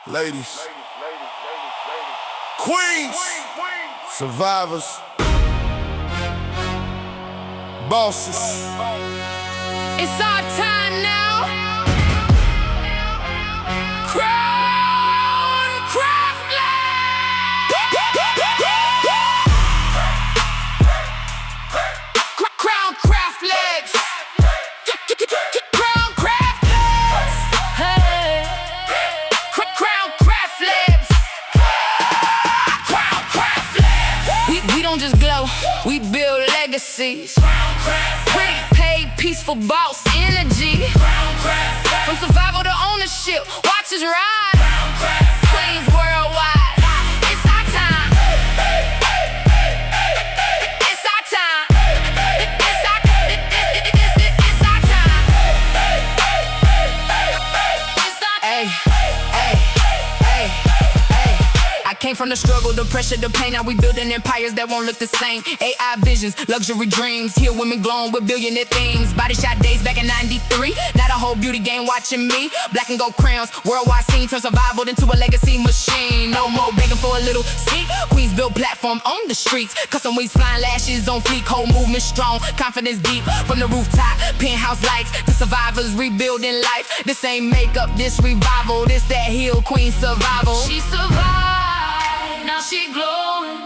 Ladies, queens, survivors, bosses. It's our time now. CrownCraft Labs. CrownCraft Labs. CrownCraft Labs. Hey. CrownCraft Labs. CrownCraft Labs. We don't just glow, we build legacies. Prepaid, peaceful boss energy. From survival to ownership, watch us ride. Queens worldwide, it's our time. It's our time. It's our time. Hey, hey, hey, hey. I came from the struggle, the pressure, the pain. Now we building empires that won't look the same. AI visions, luxury dreams. Hear women glowing with billionaire themes. Body shot days back in '93. Now the whole beauty game watching me. Black and gold crowns, worldwide scene. Turn survival into a legacy machine. No more begging for a little seat. Queens build platform on the streets. Custom wings, flying lashes on fleek. Whole movement strong, confidence deep. From the rooftop, penthouse lights. The survivors rebuilding life. This ain't makeup, this revival. This that heal queen survival. She survived, now she glowing.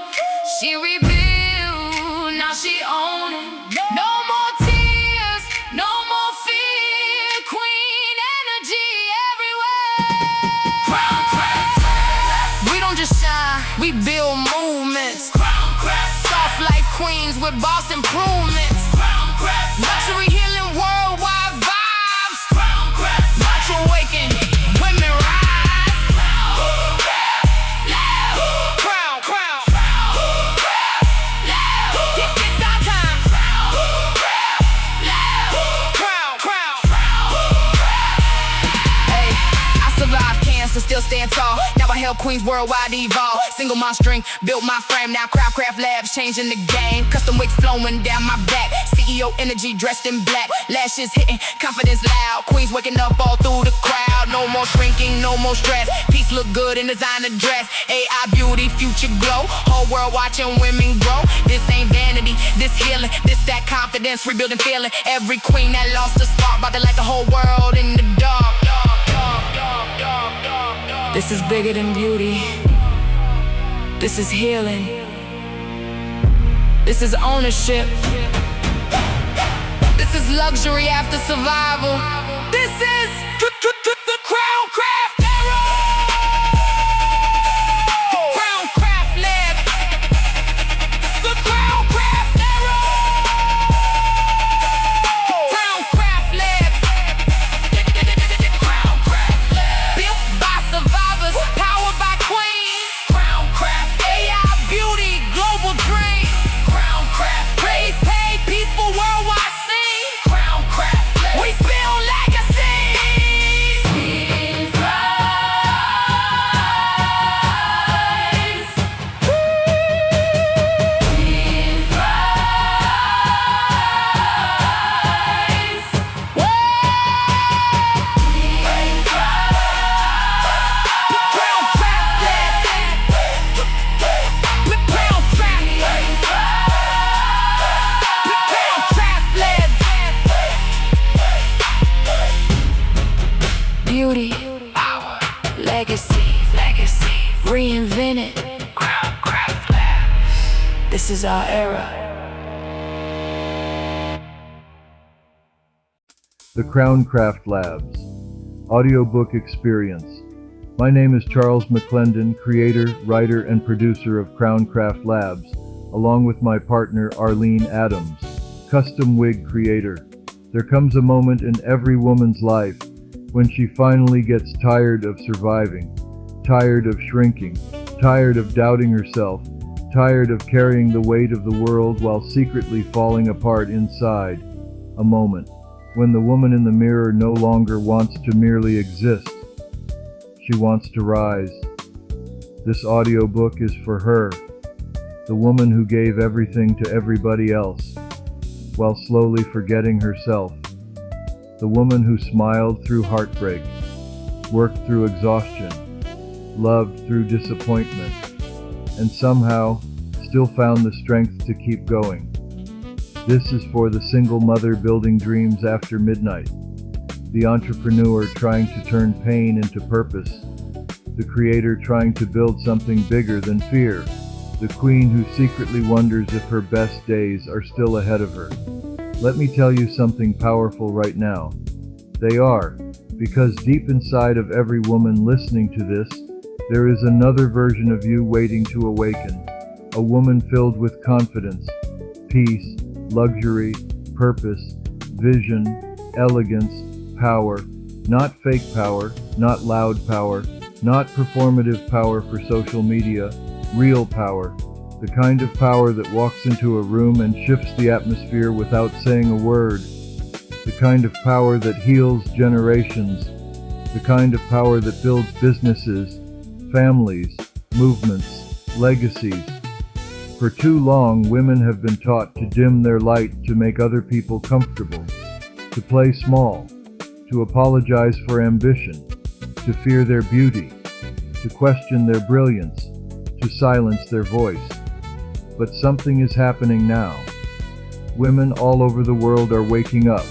She rebuild, now she owning. No more tears, no more fear. Queen energy everywhere. CrownCraft. We don't just shine, we build movements. CrownCraft. Soft life queens with boss improvements. CrownCraft. Luxury healing worldwide vibes. CrownCraft. Much awaken, women rise. Still stand tall. Now I help queens worldwide evolve. Single mom strength, built my frame. Now CrownCraft Labs changing the game. Custom wigs flowing down my back. CEO energy dressed in black. Lashes hitting, confidence loud. Queens waking up all through the crowd. No more shrinking, no more stress. Peace look good in designer dress. AI beauty, future glow. Whole world watching women grow. This ain't vanity, this healing. This that confidence, rebuilding feeling. Every queen that lost a spark, about to light the whole world in the dark. This is bigger than beauty. This is healing. This is ownership. This is luxury after survival. This is the CrownCraft era. CrownCraft Labs. The CrownCraft era. CrownCraft Labs. CrownCraft Labs. Built by survivors, powered by queens. CrownCraft. AI beauty, global dream. CrownCraft. Praise paid, peaceful worldwide scene. CrownCraft Labs. We build legacies. Queens rise. Queens rise. Whoa. Queens rise. CrownCraft Labs. CrownCraft Labs. Beauty, power, legacy, reinvented. CrownCraft Labs. This is our era. The CrownCraft Labs audiobook experience. My name is Charles McLendon, creator, writer, and producer of CrownCraft Labs, along with my partner Arlene Adams, custom wig creator. There comes a moment in every woman's life when she finally gets tired of surviving, tired of shrinking, tired of doubting herself, tired of carrying the weight of the world while secretly falling apart inside. A moment when the woman in the mirror no longer wants to merely exist. She wants to rise. This audiobook is for her, the woman who gave everything to everybody else, while slowly forgetting herself. The woman who smiled through heartbreak, worked through exhaustion, loved through disappointment, and somehow still found the strength to keep going. This is for the single mother building dreams after midnight, the entrepreneur trying to turn pain into purpose, the creator trying to build something bigger than fear, the queen who secretly wonders if her best days are still ahead of her. Let me tell you something powerful right now. They are, because deep inside of every woman listening to this, there is another version of you waiting to awaken, a woman filled with confidence, peace, luxury, purpose, vision, elegance, power, not fake power, not loud power, not performative power for social media, real power, the kind of power that walks into a room and shifts the atmosphere without saying a word, the kind of power that heals generations, the kind of power that builds businesses, families, movements, legacies. For too long, women have been taught to dim their light to make other people comfortable, to play small, to apologize for ambition, to fear their beauty, to question their brilliance, to silence their voice. But something is happening now. Women all over the world are waking up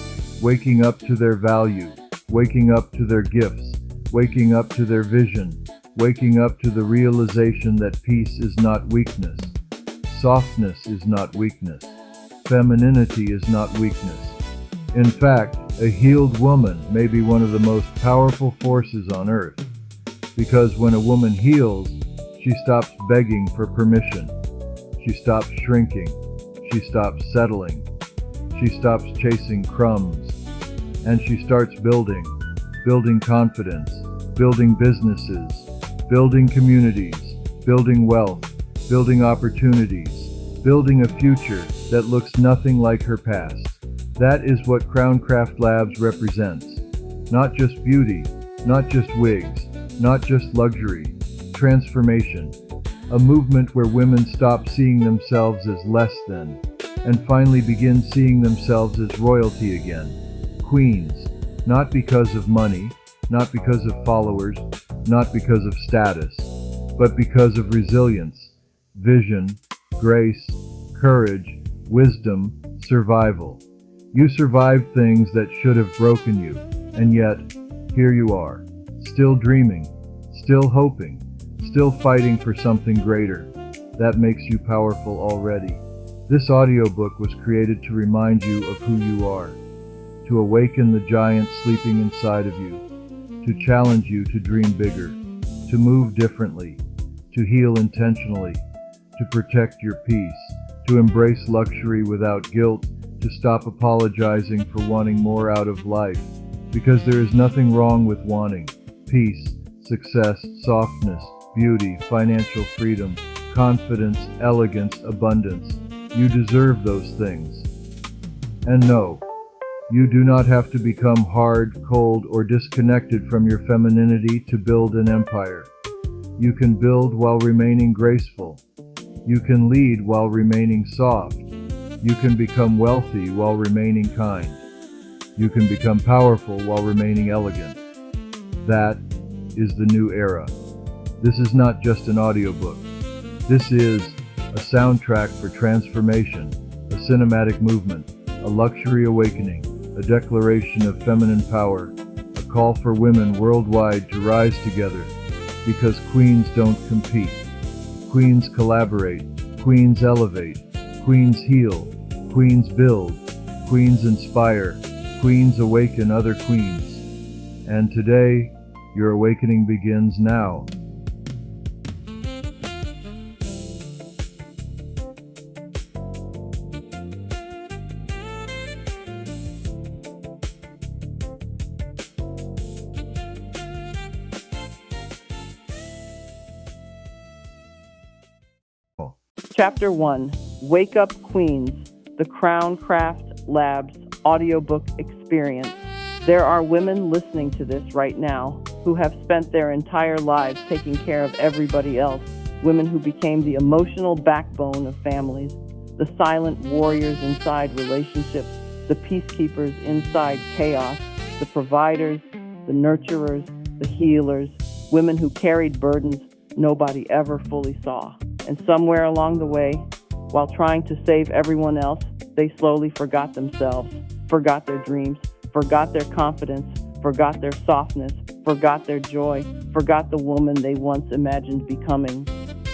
to their value, waking up to their gifts, waking up to their vision, waking up to the realization that peace is not weakness, softness is not weakness, femininity is not weakness. In fact, a healed woman may be one of the most powerful forces on earth, because when a woman heals, she stops begging for permission. She stops shrinking. She stops settling. She stops chasing crumbs. And she starts building confidence, building businesses, building communities, building wealth, building opportunities, building a future that looks nothing like her past. That is what CrownCraft Labs represents. Not just beauty, not just wigs, not just luxury, transformation. A movement where women stop seeing themselves as less than, and finally begin seeing themselves as royalty again. Queens, not because of money, not because of followers, not because of status, but because of resilience, vision, grace, courage, wisdom, survival. You survived things that should have broken you, and yet, here you are, still dreaming, still hoping, still fighting for something greater. That makes you powerful already. This audiobook was created to remind you of who you are, to awaken the giant sleeping inside of you, to challenge you to dream bigger, to move differently, to heal intentionally, to protect your peace, to embrace luxury without guilt, to stop apologizing for wanting more out of life, because there is nothing wrong with wanting peace, success, softness, beauty, financial freedom, confidence, elegance, abundance. You deserve those things. And no, you do not have to become hard, cold, or disconnected from your femininity to build an empire. You can build while remaining graceful. You can lead while remaining soft. You can become wealthy while remaining kind. You can become powerful while remaining elegant. That is the new era. This is not just an audiobook. This is a soundtrack for transformation, a cinematic movement, a luxury awakening, a declaration of feminine power, a call for women worldwide to rise together, because queens don't compete. Queens collaborate, queens elevate, queens heal, queens build, queens inspire, queens awaken other queens. And today, your awakening begins now. Chapter 1, Wake Up Queens, the CrownCraft Labs audiobook experience. There are women listening to this right now who have spent their entire lives taking care of everybody else, women who became the emotional backbone of families, the silent warriors inside relationships, the peacekeepers inside chaos, the providers, the nurturers, the healers, women who carried burdens nobody ever fully saw. And somewhere along the way, while trying to save everyone else, they slowly forgot themselves, forgot their dreams, forgot their confidence, forgot their softness, forgot their joy, forgot the woman they once imagined becoming.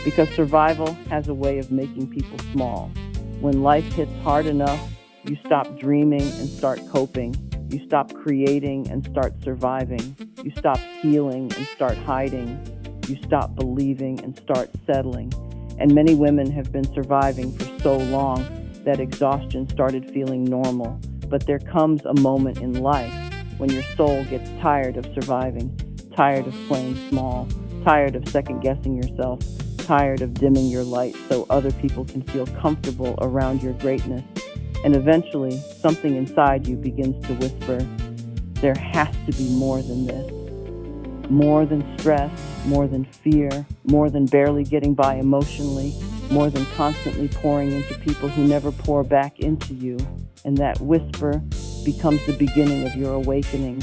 Because survival has a way of making people small. When life hits hard enough, you stop dreaming and start coping. You stop creating and start surviving. You stop healing and start hiding. You stop believing and start settling. And many women have been surviving for so long that exhaustion started feeling normal. But there comes a moment in life when your soul gets tired of surviving, tired of playing small, tired of second-guessing yourself, tired of dimming your light so other people can feel comfortable around your greatness. And eventually, something inside you begins to whisper, there has to be more than this. More than stress, more than fear, more than barely getting by emotionally, more than constantly pouring into people who never pour back into you. And that whisper becomes the beginning of your awakening.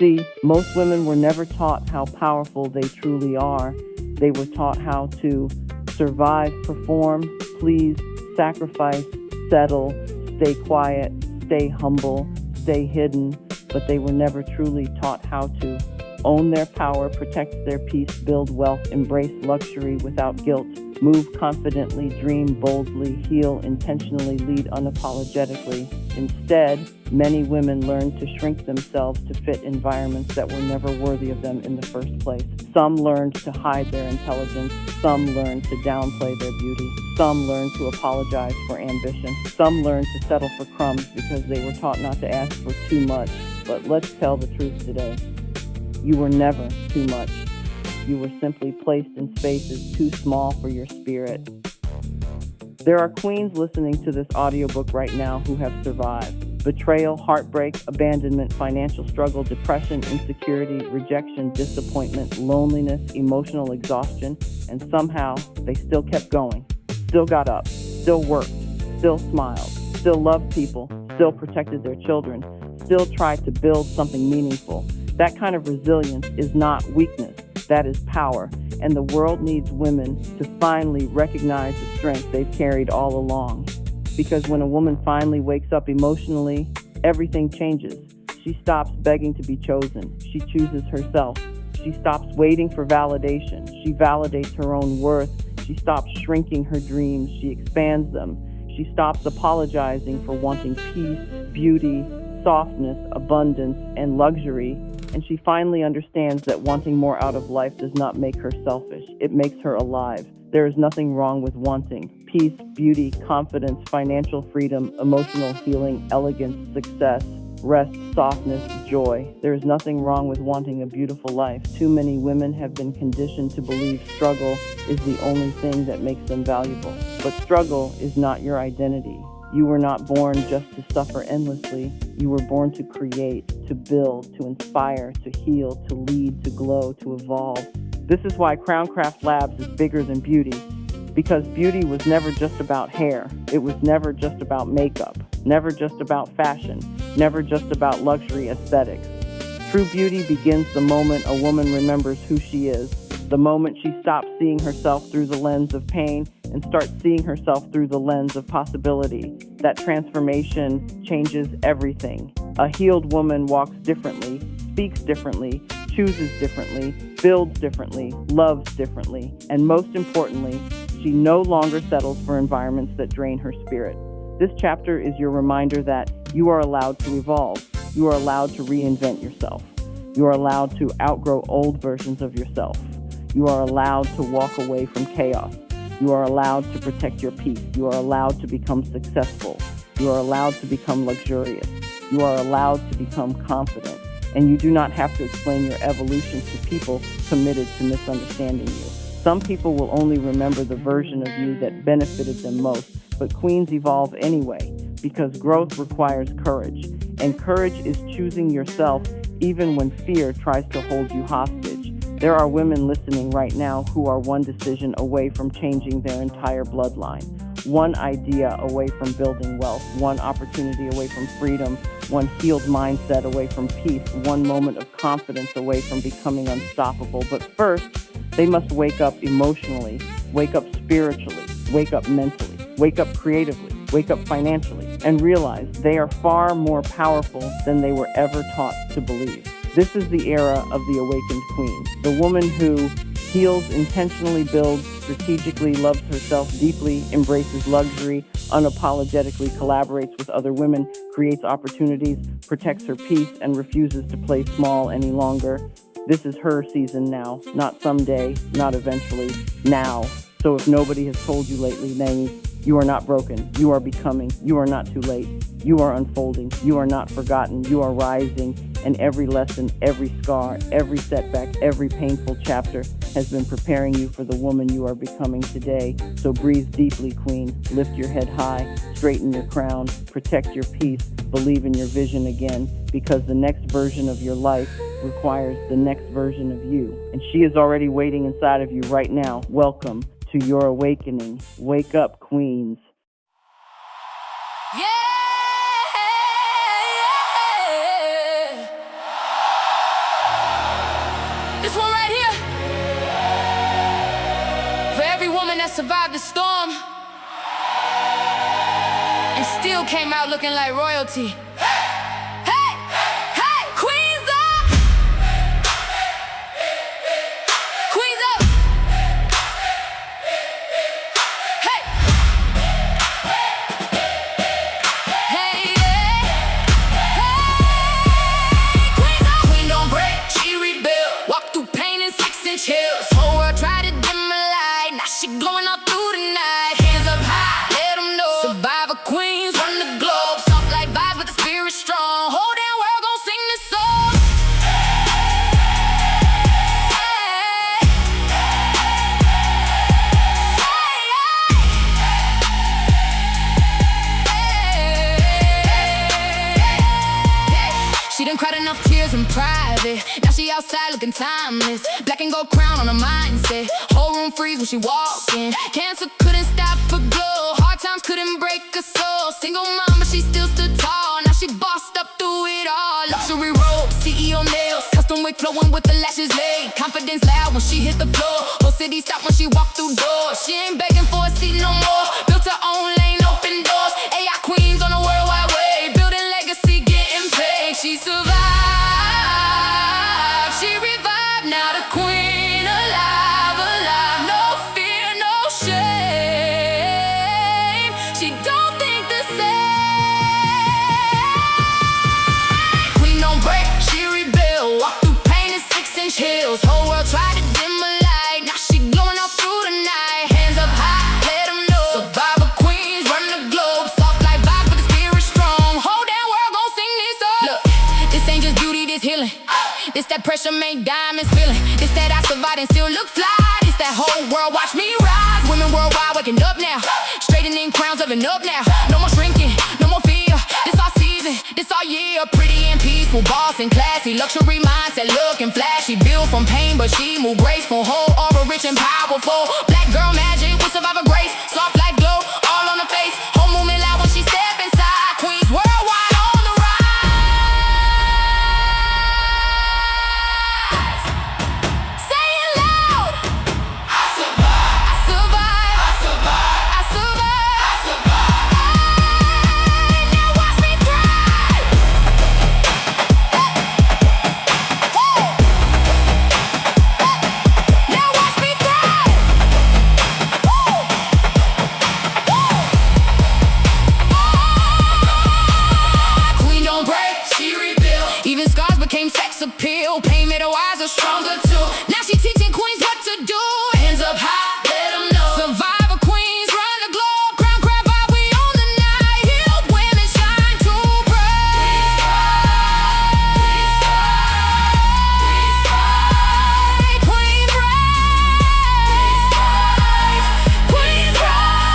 See, most women were never taught how powerful they truly are. They were taught how to survive, perform, please, sacrifice, settle, stay quiet, stay humble, stay hidden, but they were never truly taught how to own their power, protect their peace, build wealth, embrace luxury without guilt, move confidently, dream boldly, heal intentionally, lead unapologetically. Instead, many women learned to shrink themselves to fit environments that were never worthy of them in the first place. Some learned to hide their intelligence. Some learned to downplay their beauty. Some learned to apologize for ambition. Some learned to settle for crumbs because they were taught not to ask for too much. But let's tell the truth today. You were never too much. You were simply placed in spaces too small for your spirit. There are queens listening to this audiobook right now who have survived. Betrayal, heartbreak, abandonment, financial struggle, depression, insecurity, rejection, disappointment, loneliness, emotional exhaustion, and somehow they still kept going. Still got up, still worked, still smiled, still loved people, still protected their children, still tried to build something meaningful. That kind of resilience is not weakness, that is power. And the world needs women to finally recognize the strength they've carried all along. Because when a woman finally wakes up emotionally, everything changes. She stops begging to be chosen. She chooses herself. She stops waiting for validation. She validates her own worth. She stops shrinking her dreams. She expands them. She stops apologizing for wanting peace, beauty, softness, abundance, and luxury. And she finally understands that wanting more out of life does not make her selfish. It makes her alive. There is nothing wrong with wanting peace, beauty, confidence, financial freedom, emotional healing, elegance, success, rest, softness, joy. There is nothing wrong with wanting a beautiful life. Too many women have been conditioned to believe struggle is the only thing that makes them valuable. But struggle is not your identity. You were not born just to suffer endlessly. You were born to create, to build, to inspire, to heal, to lead, to glow, to evolve. This is why CrownCraft Labs is bigger than beauty. Because beauty was never just about hair. It was never just about makeup. Never just about fashion. Never just about luxury aesthetics. True beauty begins the moment a woman remembers who she is. The moment she stops seeing herself through the lens of pain and starts seeing herself through the lens of possibility. That transformation changes everything. A healed woman walks differently, speaks differently, chooses differently, builds differently, loves differently, and most importantly, she no longer settles for environments that drain her spirit. This chapter is your reminder that you are allowed to evolve. You are allowed to reinvent yourself. You are allowed to outgrow old versions of yourself. You are allowed to walk away from chaos. You are allowed to protect your peace. You are allowed to become successful. You are allowed to become luxurious. You are allowed to become confident. And you do not have to explain your evolution to people committed to misunderstanding you. Some people will only remember the version of you that benefited them most, but queens evolve anyway, because growth requires courage. And courage is choosing yourself even when fear tries to hold you hostage. There are women listening right now who are one decision away from changing their entire bloodline. one idea away from building wealth, one opportunity away from freedom, one healed mindset away from peace, one moment of confidence away from becoming unstoppable. But first, they must wake up emotionally, wake up spiritually, wake up mentally, wake up creatively, wake up financially, and realize they are far more powerful than they were ever taught to believe. This is the era of the awakened queen, the woman who heals, intentionally builds, strategically loves herself deeply, embraces luxury, unapologetically collaborates with other women, creates opportunities, protects her peace, and refuses to play small any longer. This is her season now, not someday, not eventually, now. So if nobody has told you lately, then you are not broken, you are becoming, you are not too late, you are unfolding, you are not forgotten, you are rising, and every lesson, every scar, every setback, every painful chapter has been preparing you for the woman you are becoming today. So breathe deeply, queen, lift your head high, straighten your crown, protect your peace, believe in your vision again, because the next version of your life requires the next version of you. And she is already waiting inside of you right now. Welcome to your awakening. Wake up, queens. Yeah. This one right here, for every woman that survived the storm and still came out looking like royalty. Hey, hey, queens up, queens up. Hey, hey, hey, queens up. Queen don't break, she rebuild. Walk through pain and 6-inch heels. Whole world tried to dim her light, now she glowing all through the night. Hands up high, let them know. Survivor queens run the globe. Soft like vibes, but the spirit strong. Whole damn world gon' sing this song. She done cried enough tears in private. Now she outside looking timeless. Black and gold crown on her mindset. Whole room freeze when she walk in. Cancer couldn't stop her glow. Hard times couldn't break her soul. Single mom, but she still stood tall. Now she bossed up through it all. Luxury robes, CEO nails, custom wig flowing with the lashes laid. Confidence loud when she hit the floor. Whole city stopped when she walked through doors. She ain't begging for a seat no more. Built her own lane, open doors. AI queens on a worldwide way. Building legacy, getting paid. She survived, she revived. Now the queen alive, alive. No fear, no shame. She don't think the same. Queen don't break, she rebuild. Walk through pain and 6-inch heels. Whole world tried to dim her light, now she glowing all through the night. Hands up high, let them know. Survivor queens run the globe. Soft like vibes, but the spirit strong. Whole damn world gon' sing this song. Look, this ain't just beauty, this healing. This that pressure make diamonds feeling. This that I survived and still look fly. This that whole world watch me rise. Women worldwide waking up now. Straightening crowns, living up now. No more shrinking, no more fear. This our season, this our year. Pretty and peaceful, boss and classy. Luxury mindset looking flashy. Built from pain, but she move graceful. Whole aura rich and powerful. Black girl magic with survivor grace. Soft life glow, all on her face. Whole movement loud when she step inside. Queens worldwide on the rise. Say it loud. I survive. I survive. I survive. I survive. I survive. Now watch me thrive. Now watch me thrive. Queen don't break, she rebuild. Even scars became sex appeal. Pain made her wiser, stronger too. Now she teaching queens what to do. Hands up high, let them know. Survivor queens run the globe. CrownCraft vibe, we on the night. Healed women shine too bright. Queen rise. Queen rise.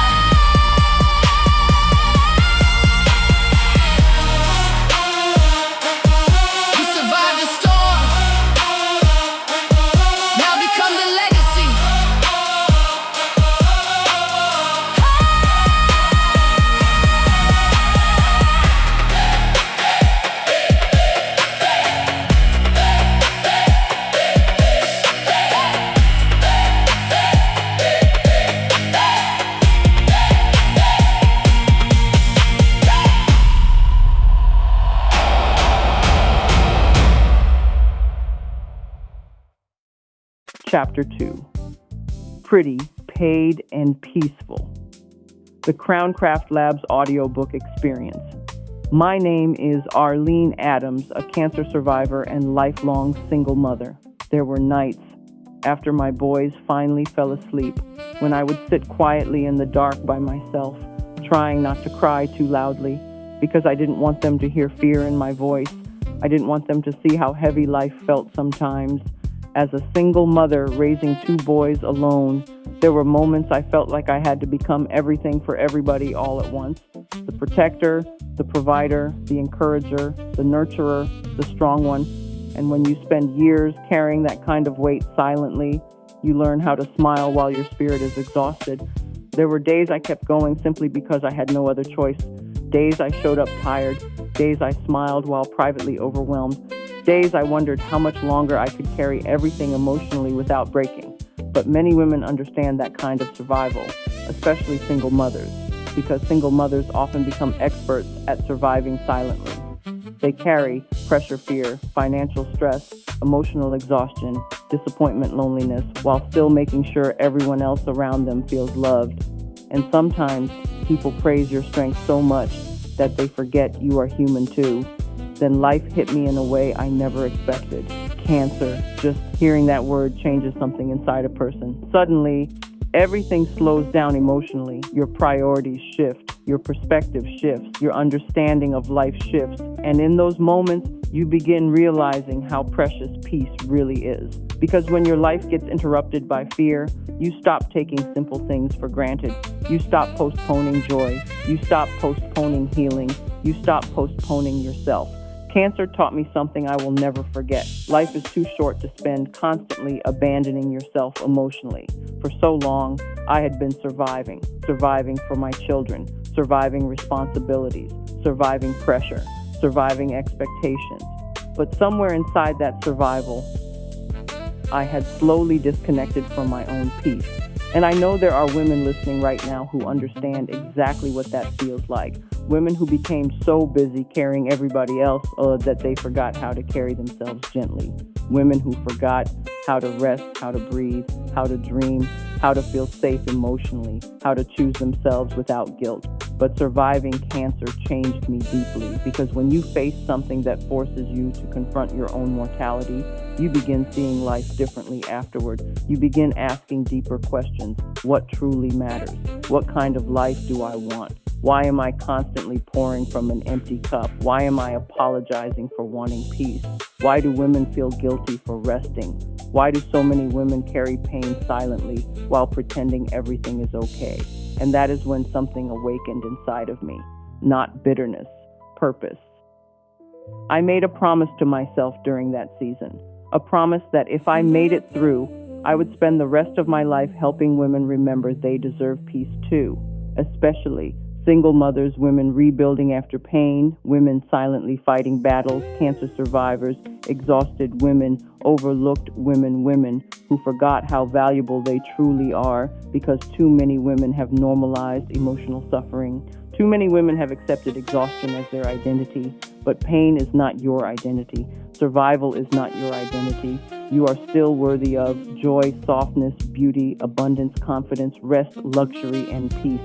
You survived the storm. Chapter 2. Pretty, Paid, and Peaceful. The CrownCraft Labs audiobook experience. My name is Arlene Adams, a cancer survivor and lifelong single mother. There were nights, after my boys finally fell asleep, when I would sit quietly in the dark by myself, trying not to cry too loudly, because I didn't want them to hear fear in my voice. I didn't want them to see how heavy life felt sometimes. As a single mother raising 2 boys alone, there were moments I felt like I had to become everything for everybody all at once. The protector, the provider, the encourager, the nurturer, the strong one. And when you spend years carrying that kind of weight silently, you learn how to smile while your spirit is exhausted. There were days I kept going simply because I had no other choice. Days I showed up tired. Days I smiled while privately overwhelmed. Days I wondered how much longer I could carry everything emotionally without breaking. But many women understand that kind of survival, especially single mothers, because single mothers often become experts at surviving silently. They carry pressure, fear, financial stress, emotional exhaustion, disappointment, loneliness, while still making sure everyone else around them feels loved. And sometimes people praise your strength so much that they forget you are human too. Then life hit me in a way I never expected. Cancer. Just hearing that word changes something inside a person. Suddenly, everything slows down emotionally. Your priorities shift. Your perspective shifts. Your understanding of life shifts. And in those moments, you begin realizing how precious peace really is. Because when your life gets interrupted by fear, you stop taking simple things for granted. You stop postponing joy. You stop postponing healing. You stop postponing yourself. Cancer taught me something I will never forget. Life is too short to spend constantly abandoning yourself emotionally. For so long, I had been surviving for my children, surviving responsibilities, surviving pressure, surviving expectations. But somewhere inside that survival, I had slowly disconnected from my own peace. And I know there are women listening right now who understand exactly what that feels like. Women who became so busy carrying everybody else that they forgot how to carry themselves gently. Women who forgot how to rest, how to breathe, how to dream, how to feel safe emotionally, how to choose themselves without guilt. But surviving cancer changed me deeply, because when you face something that forces you to confront your own mortality, you begin seeing life differently afterward. You begin asking deeper questions. What truly matters? What kind of life do I want? Why am I constantly pouring from an empty cup? Why am I apologizing for wanting peace? Why do women feel guilty for resting? Why do so many women carry pain silently while pretending everything is okay? And that is when something awakened inside of me. Not bitterness, purpose. I made a promise to myself during that season. A promise that if I made it through, I would spend the rest of my life helping women remember they deserve peace too, especially single mothers, women rebuilding after pain, women silently fighting battles, cancer survivors, exhausted women, overlooked women who forgot how valuable they truly are because too many women have normalized emotional suffering. Too many women have accepted exhaustion as their identity, but pain is not your identity. Survival is not your identity. You are still worthy of joy, softness, beauty, abundance, confidence, rest, luxury, and peace,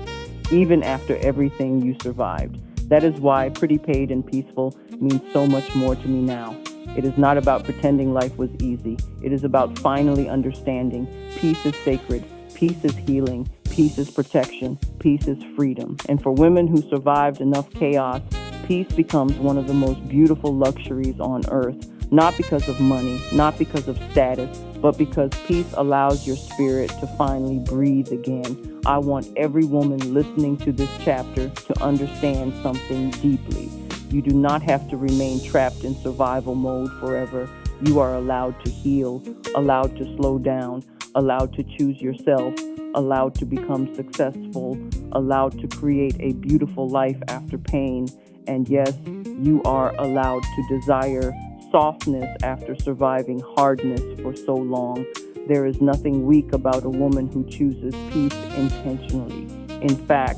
even after everything you survived. That is why Pretty, Paid, and Peaceful means so much more to me now. It is not about pretending life was easy. It is about finally understanding peace is sacred, peace is healing, peace is protection, peace is freedom. And for women who survived enough chaos, peace becomes one of the most beautiful luxuries on earth. Not because of money, not because of status, but because peace allows your spirit to finally breathe again. I want every woman listening to this chapter to understand something deeply. You do not have to remain trapped in survival mode forever. You are allowed to heal, allowed to slow down, allowed to choose yourself, allowed to become successful, allowed to create a beautiful life after pain. And yes, you are allowed to desire softness after surviving hardness for so long. There is nothing weak about a woman who chooses peace intentionally. In fact,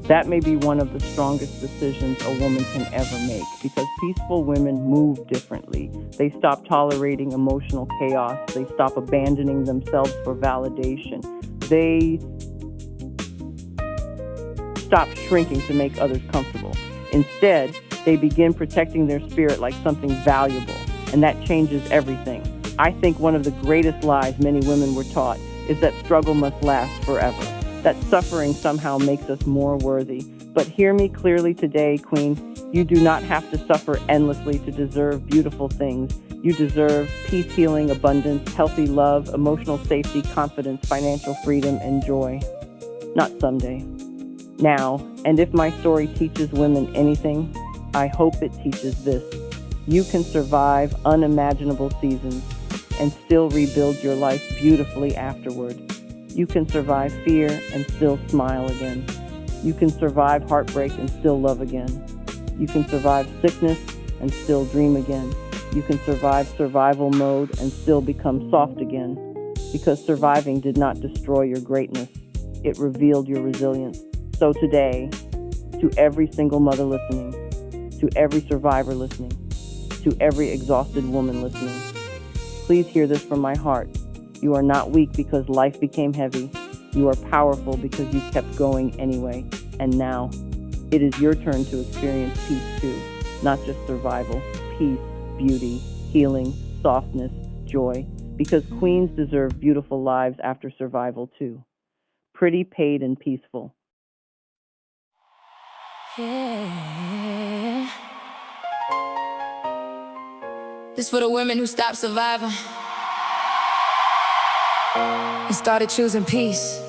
That may be one of the strongest decisions a woman can ever make, because peaceful women move differently. They stop tolerating emotional chaos. They stop abandoning themselves for validation. They stop shrinking to make others comfortable. Instead, they begin protecting their spirit like something valuable, and that changes everything. I think one of the greatest lies many women were taught is that struggle must last forever, that suffering somehow makes us more worthy. But hear me clearly today, Queen. You do not have to suffer endlessly to deserve beautiful things. You deserve peace, healing, abundance, healthy love, emotional safety, confidence, financial freedom, and joy. Not someday. Now, and if my story teaches women anything, I hope it teaches this. You can survive unimaginable seasons and still rebuild your life beautifully afterward. You can survive fear and still smile again. You can survive heartbreak and still love again. You can survive sickness and still dream again. You can survive survival mode and still become soft again. Because surviving did not destroy your greatness. It revealed your resilience. So today, to every single mother listening, to every survivor listening, to every exhausted woman listening, please hear this from my heart. You are not weak because life became heavy. You are powerful because you kept going anyway. And now, it is your turn to experience peace too. Not just survival, peace, beauty, healing, softness, joy. Because queens deserve beautiful lives after survival too. Pretty, paid, and peaceful. Yeah. This for the women who stopped surviving and started choosing peace.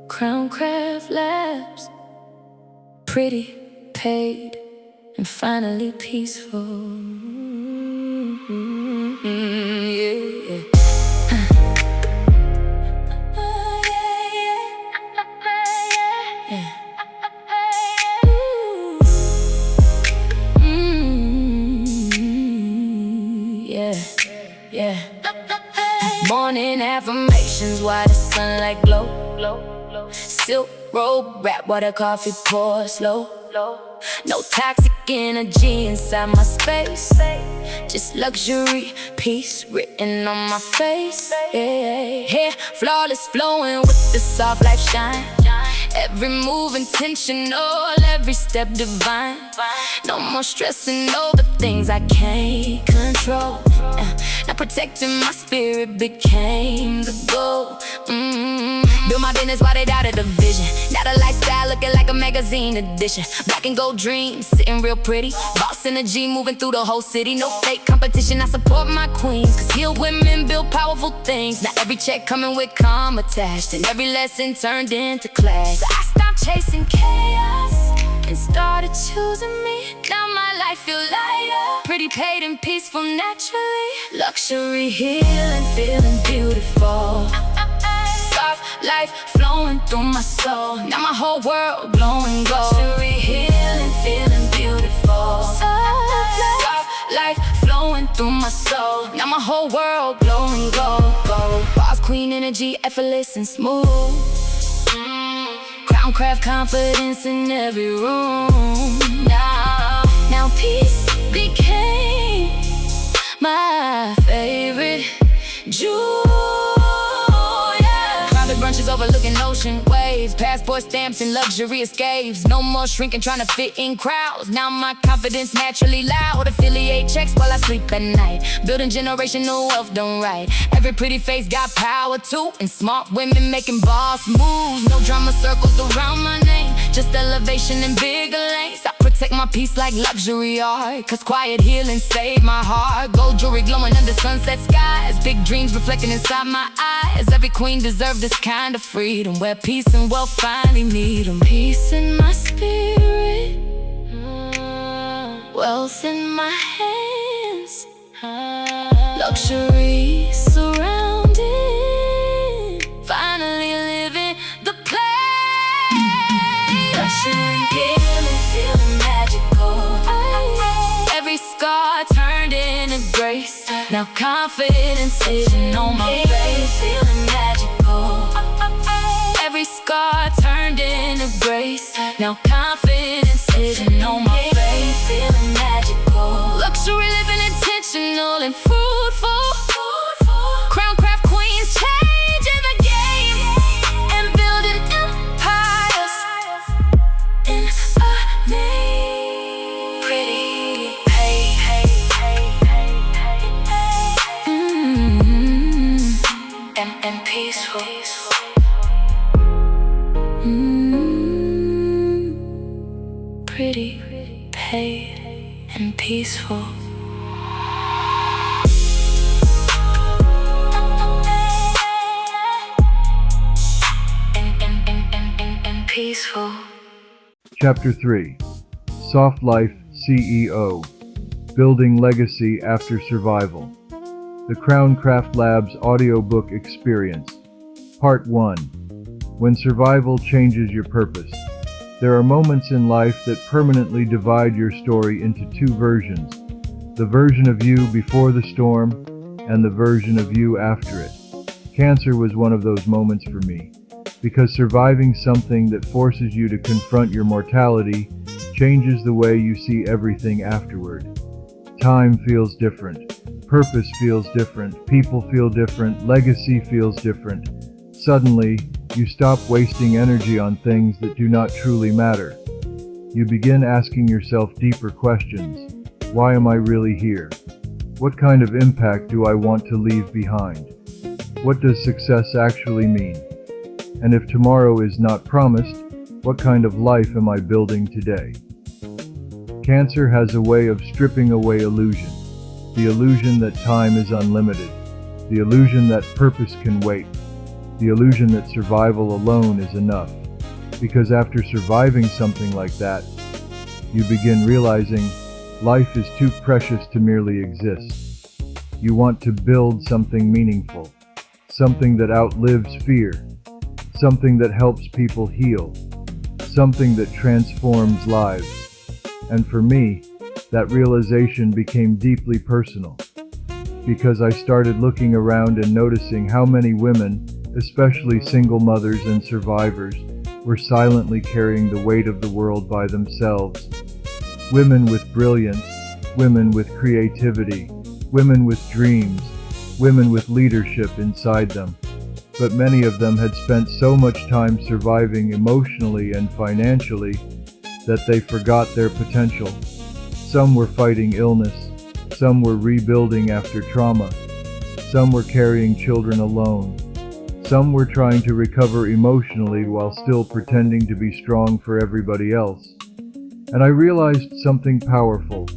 CrownCraft Labs. Pretty, paid, and finally peaceful. Yeah. Yeah. Morning affirmations while the sunlight glow. Silk robe wrap while the coffee pours slow. No toxic energy inside my space. Just luxury, peace written on my face. Yeah. Hair flawless, flowing with the soft life shine. Every move intentional, every step divine. No more stressing over things I can't control. Now protecting my spirit became the goal. Build my business while they doubted the vision. Now the lifestyle looking like a magazine edition. Black and gold dreams, sitting real pretty. Boss energy moving through the whole city. No fake competition, I support my queens. Cause healed women build powerful things. Now every check coming with calm attached, and every lesson turned into class. So I stopped chasing chaos and started choosing me. Now my life feel lighter, pretty, paid, and peaceful naturally. Luxury, healing, feeling beautiful. Soft life flowing through my soul. Now my whole world glowing gold. Luxury, healing, feeling beautiful. Soft life flowing through my soul. Now my whole world glowing gold. Boss queen energy, effortless and smooth. CrownCraft confidence in every room. Now peace became my favorite jewel. Private brunches overlooking ocean waves. Passport stamps and luxury escapes. No more shrinking trying to fit in crowds. Now my confidence naturally loud. Affiliate checks while I sleep at night. Building generational wealth done right. Every pretty face got power too. And smart women making boss moves. No drama circles around my name. Just elevation in bigger lanes. I protect my peace like luxury art. Cause quiet healing saved my heart. Gold jewelry glowing under sunset skies. Big dreams reflecting inside my eyes. Every queen deserves this kind of freedom, where peace and wealth finally meet them. Peace in my spirit, wealth in my hands. Luxury surrounded, finally living the play. Luxury healing, feeling magical. Every scar turned into grace. Now confidence hidden on my face, feeling magical. Every scar turned into grace. Now confidence sitting on my face, feeling magical. Luxury living intentional and fruitful. CrownCraft queens changing the game and building empires in a name. Pretty, and peaceful. Pretty, paid, and peaceful. And peaceful. Chapter 3. Soft Life CEO. Building Legacy After Survival. The CrownCraft Labs audiobook experience. Part 1. When survival changes your purpose. There are moments in life that permanently divide your story into two versions. The version of you before the storm and the version of you after it. Cancer was one of those moments for me, because surviving something that forces you to confront your mortality changes the way you see everything afterward. Time feels different, purpose feels different, people feel different, legacy feels different. Suddenly, you stop wasting energy on things that do not truly matter. You begin asking yourself deeper questions. Why am I really here? What kind of impact do I want to leave behind? What does success actually mean? And if tomorrow is not promised, what kind of life am I building today? Cancer has a way of stripping away illusion. The illusion that time is unlimited. The illusion that purpose can wait. The illusion that survival alone is enough. Because after surviving something like that, you begin realizing life is too precious to merely exist. You want to build something meaningful, something that outlives fear, something that helps people heal, something that transforms lives. And for me, that realization became deeply personal, because I started looking around and noticing how many women, especially single mothers and survivors, were silently carrying the weight of the world by themselves. Women with brilliance, women with creativity, women with dreams, women with leadership inside them. But many of them had spent so much time surviving emotionally and financially that they forgot their potential. Some were fighting illness, some were rebuilding after trauma, some were carrying children alone. Some were trying to recover emotionally while still pretending to be strong for everybody else. And I realized something powerful.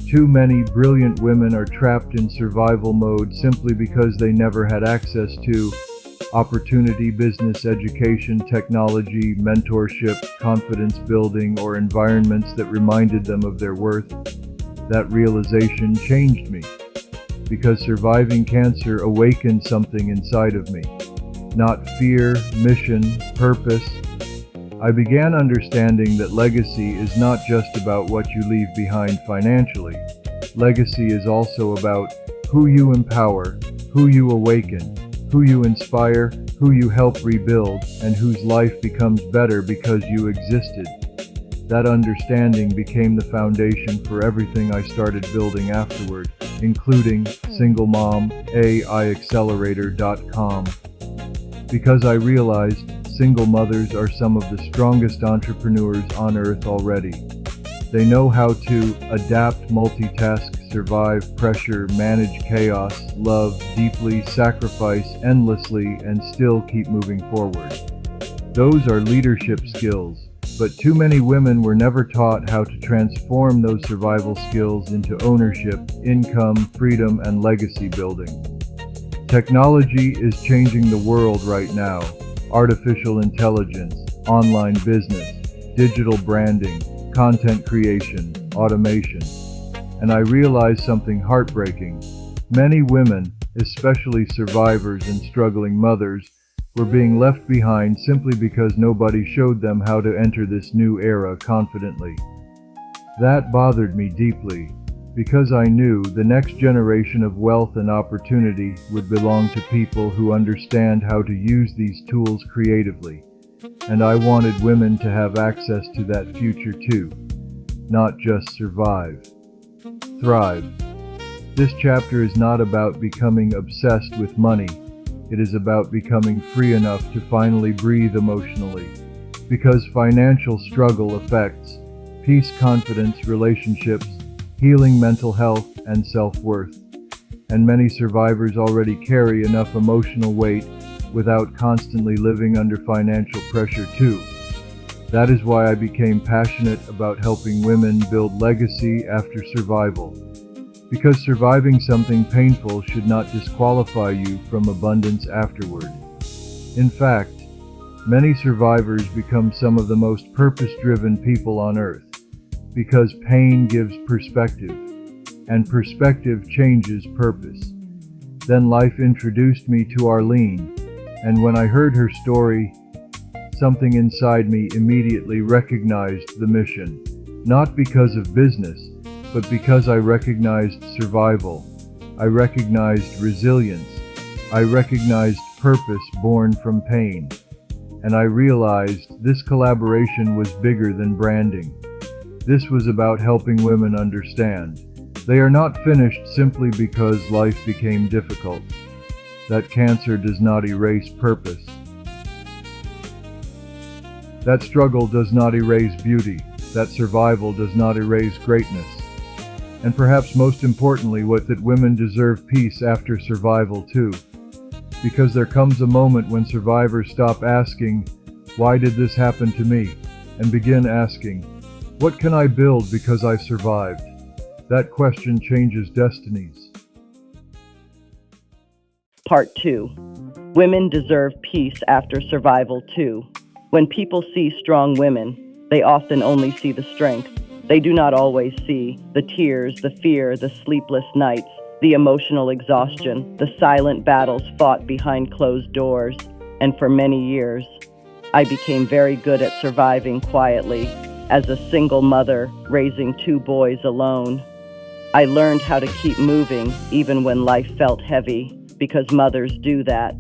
Too many brilliant women are trapped in survival mode simply because they never had access to opportunity, business, education, technology, mentorship, confidence building, or environments that reminded them of their worth. That realization changed me, because surviving cancer awakened something inside of me. Not fear, mission, purpose. I began understanding that legacy is not just about what you leave behind financially. Legacy is also about who you empower, who you awaken, who you inspire, who you help rebuild, and whose life becomes better because you existed. That understanding became the foundation for everything I started building afterward, including Single Mom, AIaccelerator.com. Because I realized single mothers are some of the strongest entrepreneurs on earth already. They know how to adapt, multitask, survive pressure, manage chaos, love deeply, sacrifice endlessly, and still keep moving forward. Those are leadership skills, but too many women were never taught how to transform those survival skills into ownership, income, freedom, and legacy building. Technology is changing the world right now. Artificial intelligence, online business, digital branding, content creation, automation. And I realized something heartbreaking. Many women, especially survivors and struggling mothers, were being left behind simply because nobody showed them how to enter this new era confidently. That bothered me deeply, because I knew the next generation of wealth and opportunity would belong to people who understand how to use these tools creatively, And I wanted women to have access to that future too. Not just survive. Thrive. This chapter is not about becoming obsessed with money. It is about becoming free enough to finally breathe emotionally. Because financial struggle affects peace, confidence, relationships, healing, mental health, and self-worth. And many survivors already carry enough emotional weight without constantly living under financial pressure too. That is why I became passionate about helping women build legacy after survival. Because surviving something painful should not disqualify you from abundance afterward. In fact, many survivors become some of the most purpose-driven people on earth. Because pain gives perspective, and perspective changes purpose. Then life introduced me to Arlene, and when I heard her story, something inside me immediately recognized the mission. Not because of business, but because I recognized survival. I recognized resilience. I recognized purpose born from pain. And I realized this collaboration was bigger than branding. This was about helping women understand they are not finished simply because life became difficult. That cancer does not erase purpose. That struggle does not erase beauty. That survival does not erase greatness. And perhaps most importantly, that women deserve peace after survival too. Because there comes a moment when survivors stop asking, "Why did this happen to me?" and begin asking, "What can I build because I survived?" That question changes destinies. Part 2. Women deserve peace after survival too. When people see strong women, they often only see the strength. They do not always see the tears, the fear, the sleepless nights, the emotional exhaustion, the silent battles fought behind closed doors. And for many years, I became very good at surviving quietly. As a single mother, raising 2 boys alone, I learned how to keep moving even when life felt heavy, because mothers do that.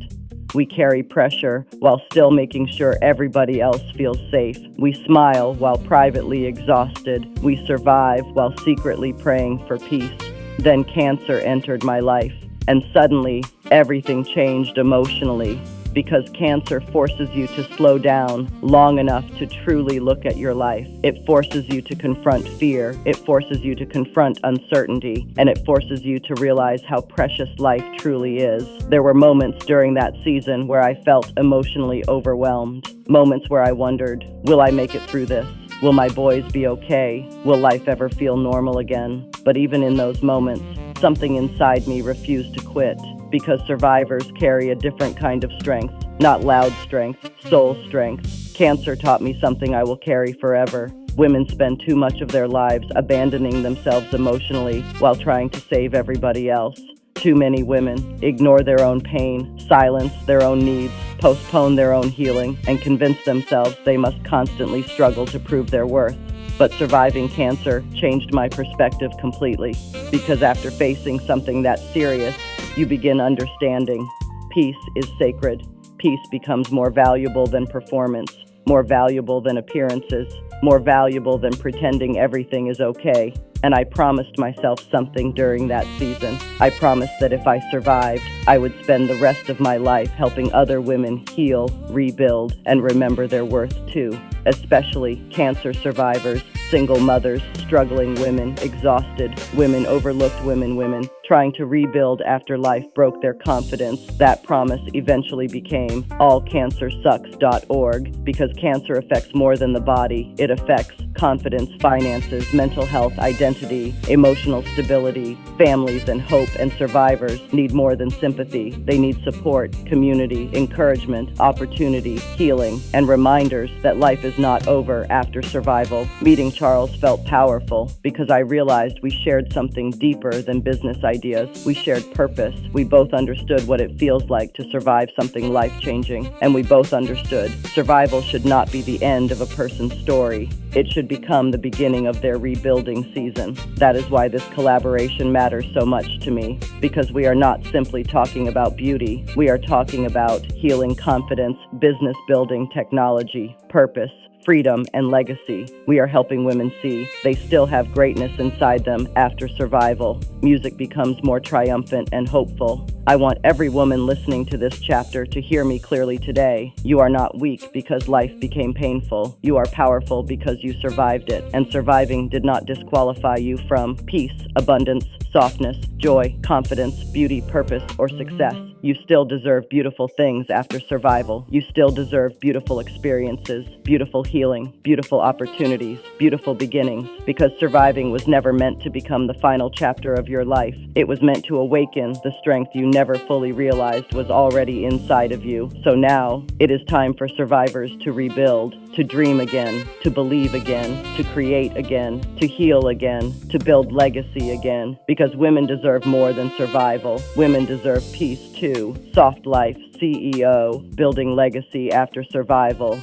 We carry pressure while still making sure everybody else feels safe. We smile while privately exhausted. We survive while secretly praying for peace. Then cancer entered my life, and suddenly everything changed emotionally. Because cancer forces you to slow down long enough to truly look at your life. It forces you to confront fear. It forces you to confront uncertainty. And it forces you to realize how precious life truly is. There were moments during that season where I felt emotionally overwhelmed. Moments where I wondered, will I make it through this? Will my boys be okay? Will life ever feel normal again? But even in those moments, something inside me refused to quit. Because survivors carry a different kind of strength, not loud strength, soul strength. Cancer taught me something I will carry forever. Women spend too much of their lives abandoning themselves emotionally while trying to save everybody else. Too many women ignore their own pain, silence their own needs, postpone their own healing, and convince themselves they must constantly struggle to prove their worth. But surviving cancer changed my perspective completely, because after facing something that serious, you begin understanding. Peace is sacred. Peace becomes more valuable than performance, more valuable than appearances, more valuable than pretending everything is okay. And I promised myself something during that season. I promised that if I survived, I would spend the rest of my life helping other women heal, rebuild, and remember their worth too. Especially cancer survivors, single mothers, struggling women, exhausted women, overlooked women trying to rebuild after life broke their confidence. That promise eventually became allcancersucks.org, because cancer affects more than the body. It affects confidence, finances, mental health, identity, emotional stability. Families and hope and survivors need more than sympathy. They need support, community, encouragement, opportunity, healing, and reminders that life is not over after survival. Meeting Charles felt powerful because I realized we shared something deeper than business ideas. We shared purpose. We both understood what it feels like to survive something life-changing. And we both understood survival should not be the end of a person's story. It should become the beginning of their rebuilding season. That is why this collaboration matters so much to me, because we are not simply talking about beauty. We are talking about healing confidence, business building, technology, purpose, freedom, and legacy. We are helping women see they still have greatness inside them after survival. Music becomes more triumphant and hopeful. I want every woman listening to this chapter to hear me clearly today. You are not weak because life became painful. You are powerful because you survived it, and surviving did not disqualify you from peace, abundance, softness, joy, confidence, beauty, purpose, or success. You still deserve beautiful things after survival. You still deserve beautiful experiences, beautiful healing, beautiful opportunities, beautiful beginnings, because surviving was never meant to become the final chapter of your life. It was meant to awaken the strength you never fully realized was already inside of you. So now, it is time for survivors to rebuild, to dream again, to believe again, to create again, to heal again, to build legacy again, because women deserve more than survival. Women deserve peace too. Soft Life CEO, building legacy after survival.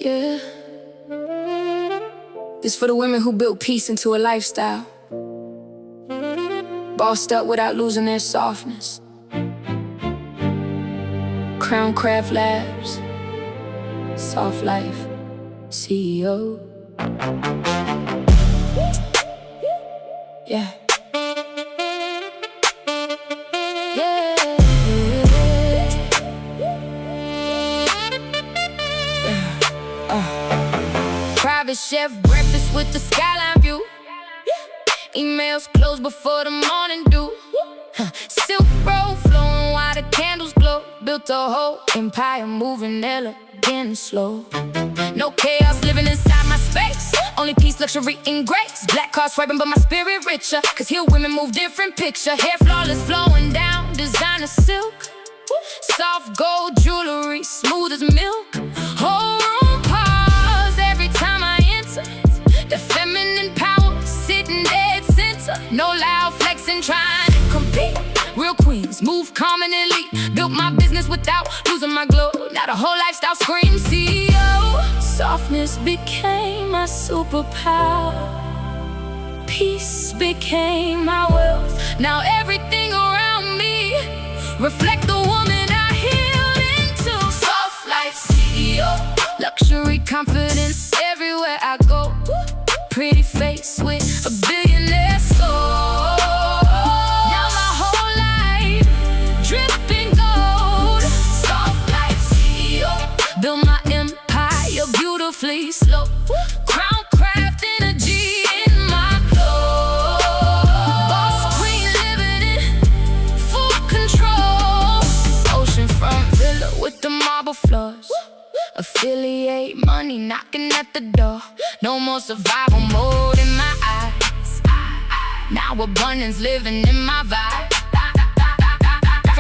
Yeah. This for the women who built peace into a lifestyle. Bossed up without losing their softness. CrownCraft Labs, Soft Life CEO. Yeah. Private chef breakfast with the skyline view. Emails closed before the morning dew. Silk road flowing while the candles glow. Built a whole empire moving elegant and slow. No chaos living inside my space. Only peace, luxury, and grace. Black card swiping but my spirit richer, cause here women move different picture. Hair flawless flowing down, designer silk. Soft gold jewelry, smooth as milk. Whole room pause every time I enter. The feminine power sitting dead center. No loud flexing trying to compete. Real queens, move calm and elite. Built my business without losing my glow. Now the whole lifestyle screams CEO. Softness became my superpower. Peace became my wealth. Now everything around me reflect the woman I healed into. Soft Life CEO. Luxury confidence everywhere I go. Pretty face with a billionaire soul. Now my whole life dripping gold. Soft Life CEO. Build my empire beautifully slow. CrownCraft energy in my clothes. Boss queen living in full control. Oceanfront villa with the marble floors. Affiliate money knocking at the door. No more survival mode in my eyes. Now abundance living in my vibe.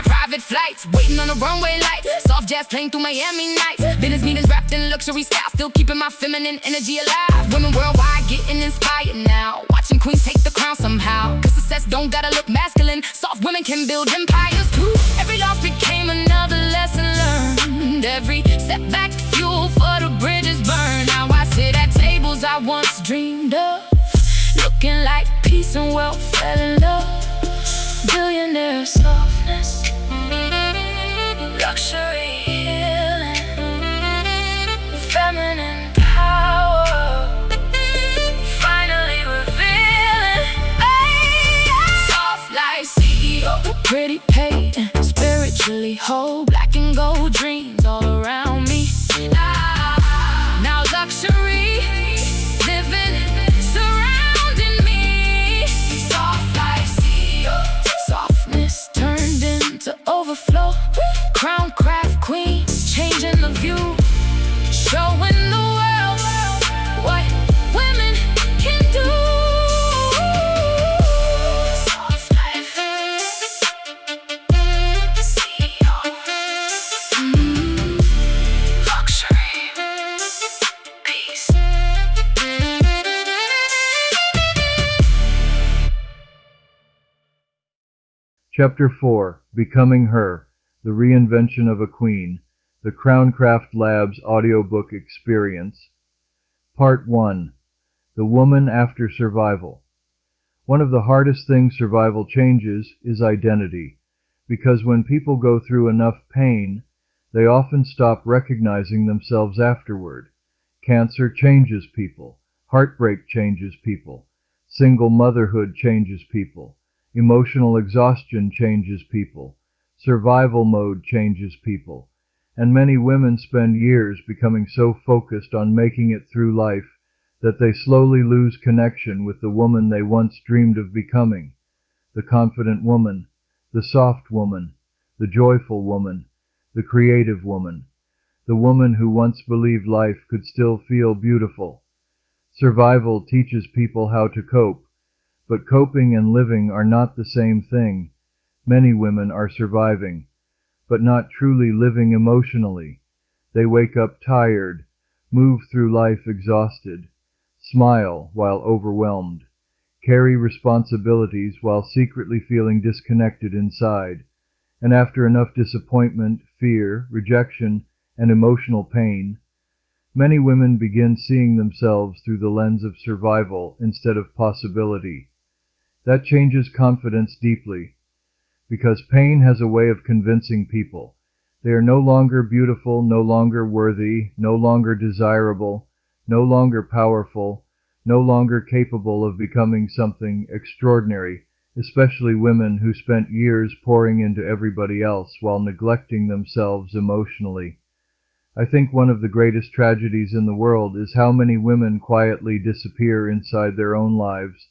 Private flights, waiting on the runway lights. Soft jazz playing through Miami nights. Business meetings wrapped in luxury style. Still keeping my feminine energy alive. Women worldwide getting inspired now. Watching queens take the crown somehow. Cause success don't gotta look masculine. Soft women can build empires too. Every loss became another lesson learned. Every setback fuel for the bridges burned. Now I sit at tables I once dreamed of. Looking like peace and wealth fell in love. Billionaire softness, luxury healing, feminine power, finally revealing. Soft Life CEO. Pretty paid and spiritually whole. Black and gold dreams all around me. Now luxury living surrounding me. Soft Life CEO. Softness turned into overflow. CrownCraft queens changing the view. Showing the world what women can do. Soft Life CEO. Luxury, peace. Chapter 4, Becoming Her, the Reinvention of a Queen, the CrownCraft Labs audiobook experience. Part 1. The Woman After Survival. One of the hardest things survival changes is identity, because when people go through enough pain, they often stop recognizing themselves afterward. Cancer changes people. Heartbreak changes people. Single motherhood changes people. Emotional exhaustion changes people. Survival mode changes people. And many women spend years becoming so focused on making it through life that they slowly lose connection with the woman they once dreamed of becoming. The confident woman, the soft woman, the joyful woman, the creative woman, the woman who once believed life could still feel beautiful. Survival teaches people how to cope, but coping and living are not the same thing. Many women are surviving, but not truly living emotionally. They wake up tired, move through life exhausted, smile while overwhelmed, carry responsibilities while secretly feeling disconnected inside, and after enough disappointment, fear, rejection, and emotional pain, many women begin seeing themselves through the lens of survival instead of possibility. That changes confidence deeply, because pain has a way of convincing people. They are no longer beautiful, no longer worthy, no longer desirable, no longer powerful, no longer capable of becoming something extraordinary, especially women who spent years pouring into everybody else while neglecting themselves emotionally. I think one of the greatest tragedies in the world is how many women quietly disappear inside their own lives.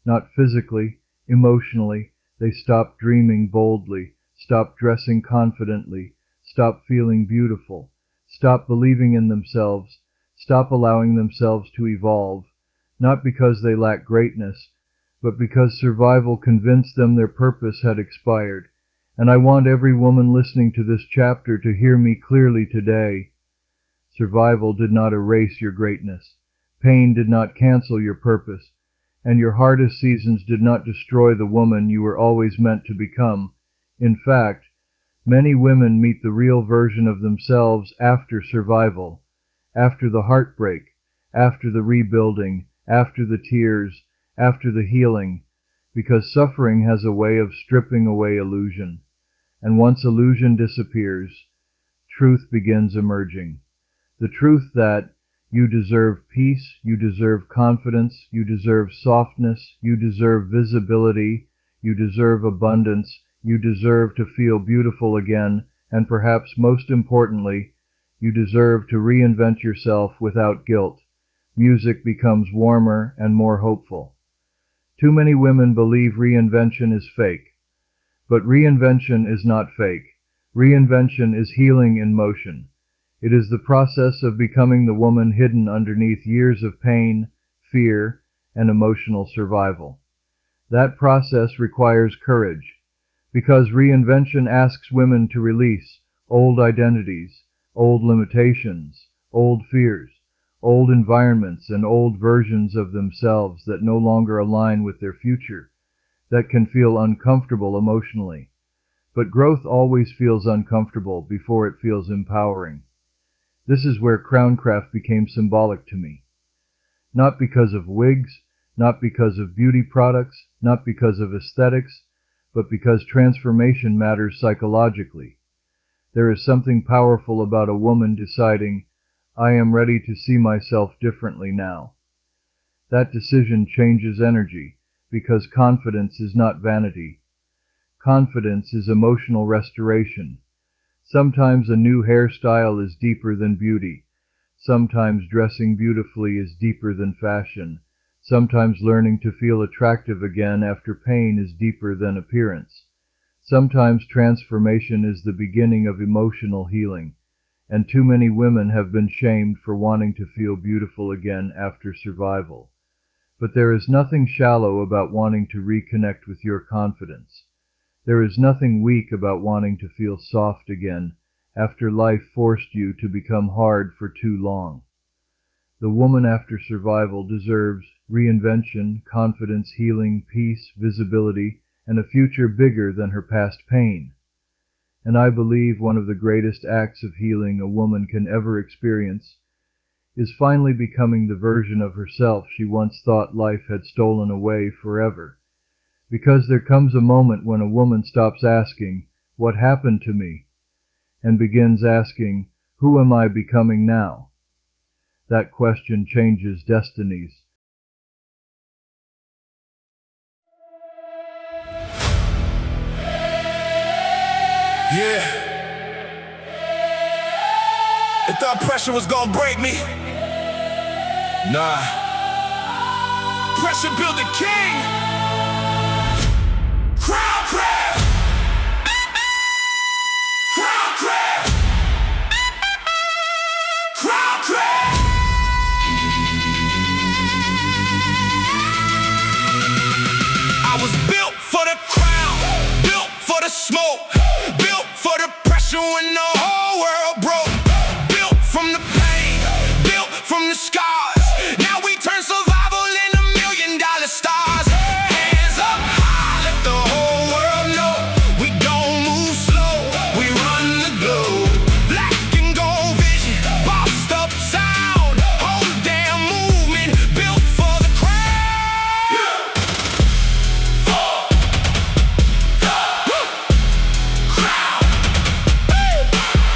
Not physically, emotionally. They stop dreaming boldly, stop dressing confidently, stop feeling beautiful, stop believing in themselves, stop allowing themselves to evolve, not because they lack greatness, but because survival convinced them their purpose had expired. And I want every woman listening to this chapter to hear me clearly today. Survival did not erase your greatness. Pain did not cancel your purpose. And your hardest seasons did not destroy the woman you were always meant to become. In fact, many women meet the real version of themselves after survival, after the heartbreak, after the rebuilding, after the tears, after the healing, because suffering has a way of stripping away illusion. And once illusion disappears, truth begins emerging. The truth that you deserve peace, you deserve confidence, you deserve softness, you deserve visibility, you deserve abundance, you deserve to feel beautiful again, and perhaps most importantly, you deserve to reinvent yourself without guilt. Music becomes warmer and more hopeful. Too many women believe reinvention is fake. But reinvention is not fake. Reinvention is healing in motion. It is the process of becoming the woman hidden underneath years of pain, fear, and emotional survival. That process requires courage, because reinvention asks women to release old identities, old limitations, old fears, old environments, and old versions of themselves that no longer align with their future, that can feel uncomfortable emotionally. But growth always feels uncomfortable before it feels empowering. This is where CrownCraft became symbolic to me. Not because of wigs, not because of beauty products, not because of aesthetics, but because transformation matters psychologically. There is something powerful about a woman deciding, I am ready to see myself differently now. That decision changes energy, because confidence is not vanity. Confidence is emotional restoration. Sometimes a new hairstyle is deeper than beauty. Sometimes dressing beautifully is deeper than fashion. Sometimes learning to feel attractive again after pain is deeper than appearance. Sometimes transformation is the beginning of emotional healing. And too many women have been shamed for wanting to feel beautiful again after survival. But there is nothing shallow about wanting to reconnect with your confidence. There is nothing weak about wanting to feel soft again after life forced you to become hard for too long. The woman after survival deserves reinvention, confidence, healing, peace, visibility, and a future bigger than her past pain. and I believe one of the greatest acts of healing a woman can ever experience is finally becoming the version of herself she once thought life had stolen away forever. Because there comes a moment when a woman stops asking, "What happened to me?" and begins asking, "Who am I becoming now?" That question changes destinies. Yeah. They thought pressure was gonna break me. Nah. Pressure built a king. CrownCraft. CrownCraft. CrownCraft. I was built for the crown, built for the smoke, built for the pressure when the whole world broke, built from the pain, built from the scars. Now we turn survival into $1,000,000 stars. Hands up high, let the whole world know we don't move slow, we run the globe. Black and gold vision, bossed up sound, whole damn movement built for the crowd. For the crowd.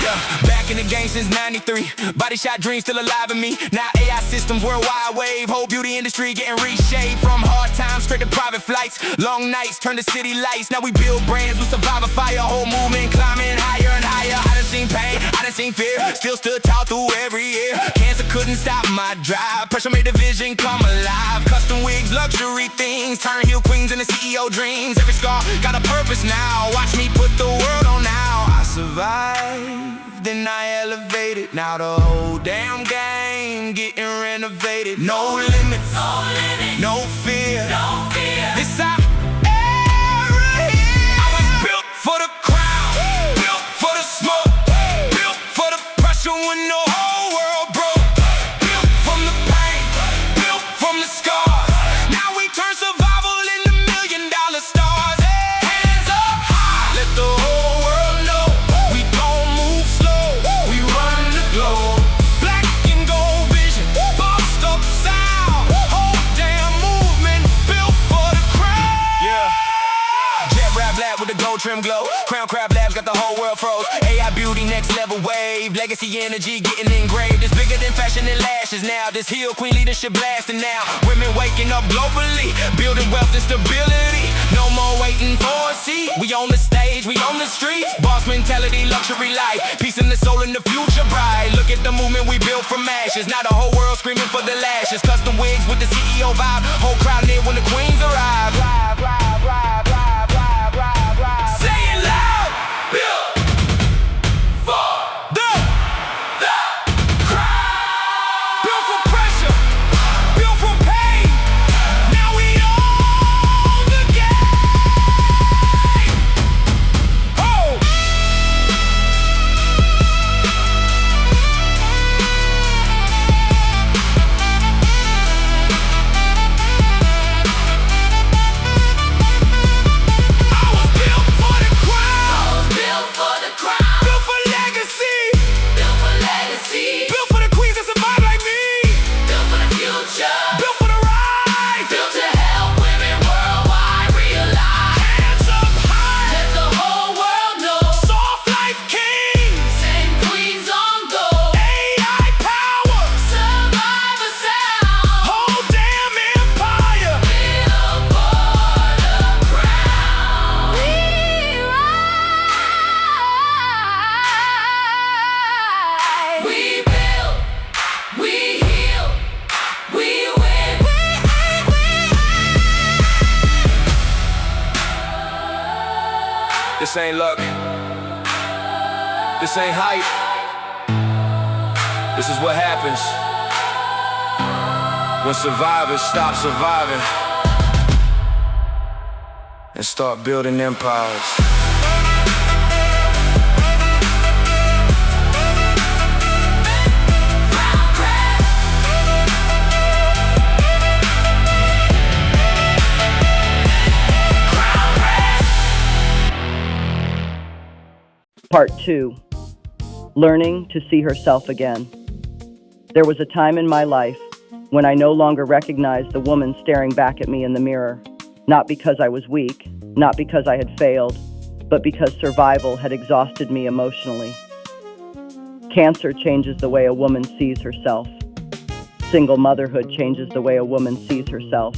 Yeah, back in the game since '93. Body shot dreams still alive in me. Now AI systems worldwide wave. Whole beauty industry getting reshaped. From hard times straight to private flights. Long nights turn to city lights. Now we build brands with survivor fire. Whole movement climbing higher and higher. I done seen pain, I done seen fear. Still stood tall through every year. Cancer couldn't stop my drive. Pressure made the vision come alive. Custom wigs, luxury things. Turn heel queens into CEO dreams. Every scar got a purpose now. Watch me put the world on now. I survived, then I elevated. Now the whole damn game getting renovated. No limits, no fear. This our era here. I was built for the crown, built for the smoke, built for the pressure when the whole world broke, built from the pain, built from the scars. Now we turn survival into $1,000,000 stars. Hands up high, let the whole world know we don't move slow, we run the globe. Black and gold vision, bossed up sound, whole damn movement built for the crowd. Yeah. Jet rap black with the gold trim glow. CrownCraft Labs got the whole world froze. AI beauty next level wave. Legacy energy getting engraved. It's bigger than fashion and lashes now. This heel queen leadership blasting now. Women waking up globally, building wealth and stability. No more waiting for a seat. We on the stage, we on the streets. Boss mentality, luxury life. Peace in the soul and the future bright. Look at the movement we built from ashes. Now the whole world screaming for the lashes. Custom wigs with the CEO vibe. Whole crowd near when the queens arrive. Say it loud. Built for the crowd. Built for pressure, built for pain. Now we own the game. Oh. I was built for the crown. Built for legacy. Built for the queens that survive like me. Built for the future. Built for the rise. Built to help women worldwide realize. Hands up high, let the whole world know. Soft life kings, same queens on go. AI power, survivor sound. Whole damn empire. Built for the crown. We rise. We build, we heal, we win. This ain't luck. This ain't hype. This is what happens when survivors stop surviving and start building empires. Part 2. Learning to see herself again. There was a time in my life when I no longer recognized the woman staring back at me in the mirror, not because I was weak, not because I had failed, but because survival had exhausted me emotionally. Cancer changes the way a woman sees herself. Single motherhood changes the way a woman sees herself.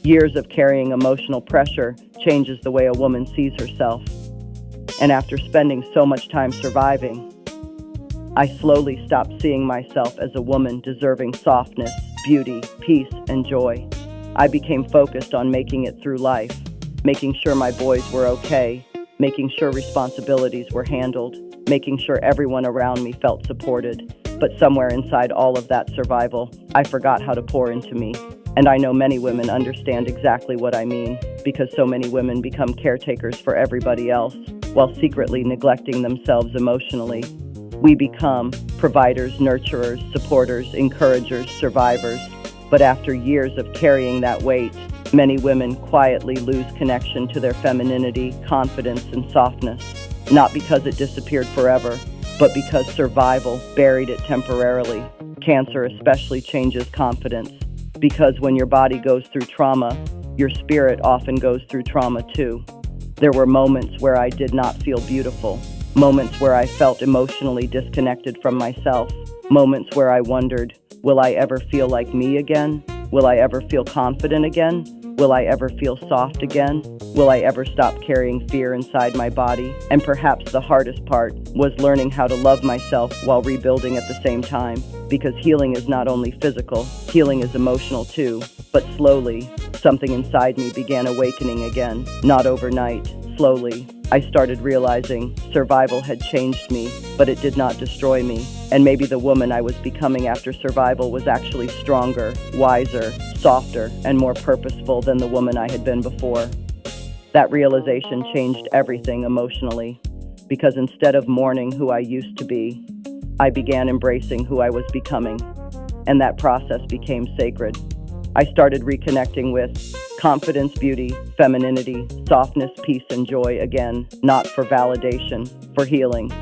Years of carrying emotional pressure changes the way a woman sees herself. And after spending so much time surviving, I slowly stopped seeing myself as a woman deserving softness, beauty, peace, and joy. I became focused on making it through life, making sure my boys were okay, making sure responsibilities were handled, making sure everyone around me felt supported. But somewhere inside all of that survival, I forgot how to pour into me. And I know many women understand exactly what I mean, because so many women become caretakers for everybody else, while secretly neglecting themselves emotionally. We become providers, nurturers, supporters, encouragers, survivors. But after years of carrying that weight, many women quietly lose connection to their femininity, confidence, and softness. Not because it disappeared forever, but because survival buried it temporarily. Cancer especially changes confidence, because when your body goes through trauma, your spirit often goes through trauma too. There were moments where I did not feel beautiful, moments where I felt emotionally disconnected from myself, moments where I wondered, will I ever feel like me again? Will I ever feel confident again? Will I ever feel soft again? Will I ever stop carrying fear inside my body? And perhaps the hardest part was learning how to love myself while rebuilding at the same time. Because healing is not only physical, healing is emotional too. But slowly, something inside me began awakening again. Not overnight, slowly. I started realizing survival had changed me, but it did not destroy me. And maybe the woman I was becoming after survival was actually stronger, wiser, softer, and more purposeful than the woman I had been before. That realization changed everything emotionally, because instead of mourning who I used to be, I began embracing who I was becoming, and that process became sacred. I started reconnecting with confidence, beauty, femininity, softness, peace, and joy again, not for validation, for healing.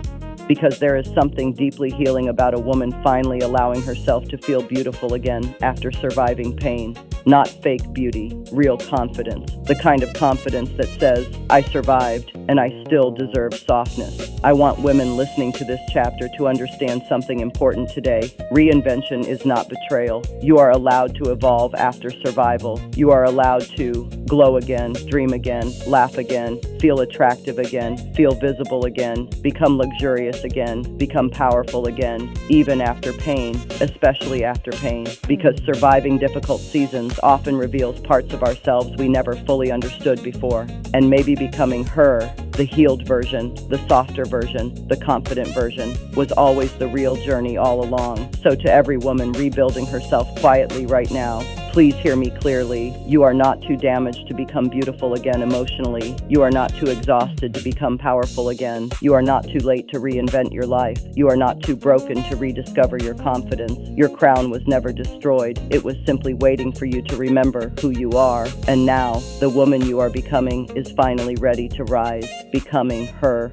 Because there is something deeply healing about a woman finally allowing herself to feel beautiful again after surviving pain. Not fake beauty, real confidence. The kind of confidence that says, I survived and I still deserve softness. I want women listening to this chapter to understand something important today. Reinvention is not betrayal. You are allowed to evolve after survival. You are allowed to glow again, dream again, laugh again, feel attractive again, feel visible again, become luxurious again, become powerful again, even after pain, especially after pain. Because surviving difficult seasons often reveals parts of ourselves we never fully understood before. And maybe becoming her, the healed version, the softer version, the confident version, was always the real journey all along. So to every woman rebuilding herself quietly right now, please hear me clearly. You are not too damaged to become beautiful again emotionally. You are not too exhausted to become powerful again. You are not too late to reinvent your life. You are not too broken to rediscover your confidence. Your crown was never destroyed. It was simply waiting for you to remember who you are. And now, the woman you are becoming is finally ready to rise, becoming her.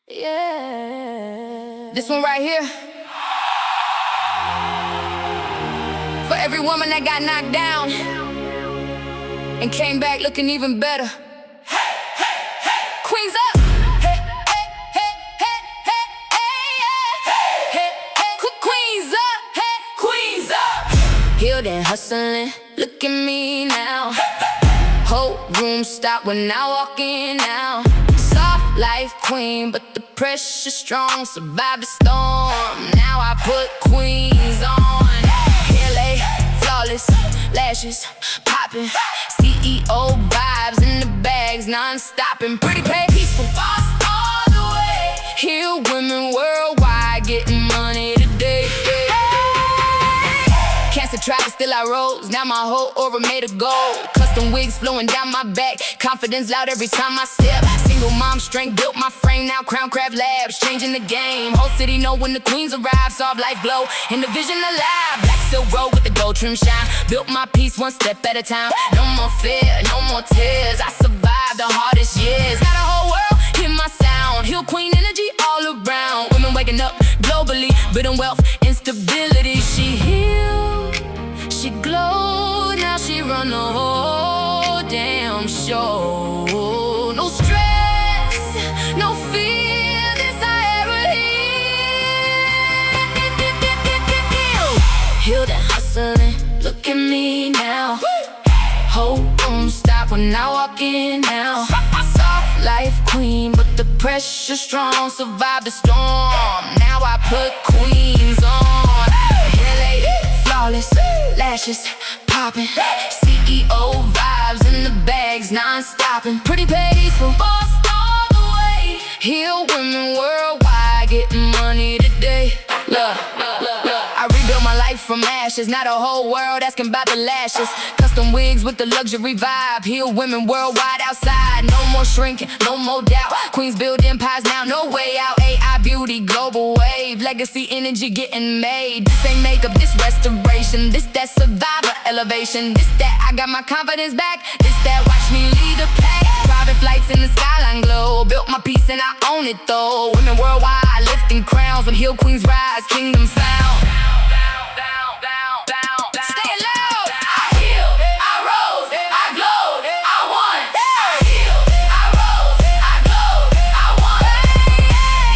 Yeah. This one right here. For every woman that got knocked down and came back looking even better. Hey, hey, hey. Queens up. Hey, hey, hey, hey, hey, hey, yeah. Hey, hey. Queens up. Hey, queens up. Healed and hustling. Look at me now. Whole room stop when I walk in now. Soft life queen, but the pressure's strong. Survived the storm. Now I put queens on. Lashes popping, CEO vibes in the bags non-stopping. Pretty pay, peaceful boss all the way. Heal women worldwide, getting money today. Cancer tried to steal our rose, now my whole aura made of gold. Custom wigs flowing down my back, confidence loud every time I step. Single mom strength built my frame, now CrownCraft Labs changing the game. Whole city know when the queens arrive, soft life glow and the vision alive. Black silk road with the gold trim shine, built my peace one step at a time. No more fear, no more tears, I survived the hardest years. wealth, instability. She healed, she glowed, now she run the whole damn show. No stress, no fear, this I ever heal. Healed and hustling, look at me now. Whole room stop when I walk in now. Soft life queen, but the pressure strong. Survive the storm, now I put queens on. LA, flawless, lashes popping. CEO vibes in the bags, non-stopping. Pretty peaceful, bossed all the way. Heal women worldwide, getting money today. Look, I rebuilt my life from ashes. Not a whole world asking about the lashes. Custom wigs with the luxury vibe. Heal women worldwide outside. No more shrinking, no more doubt. Queens build empires now, no way out. AI beauty, global wave. Legacy energy getting made. This ain't makeup, this restoration. This that survivor elevation. This that I got my confidence back. This that watch me lead the pack. Private flights in the skyline glow. Built my piece and I own it though. Women worldwide lifting crowns. When heal queens rise, kingdom found. Stay loud. I healed, I rose, I glowed, I won. I healed, I rose, I glowed, I won.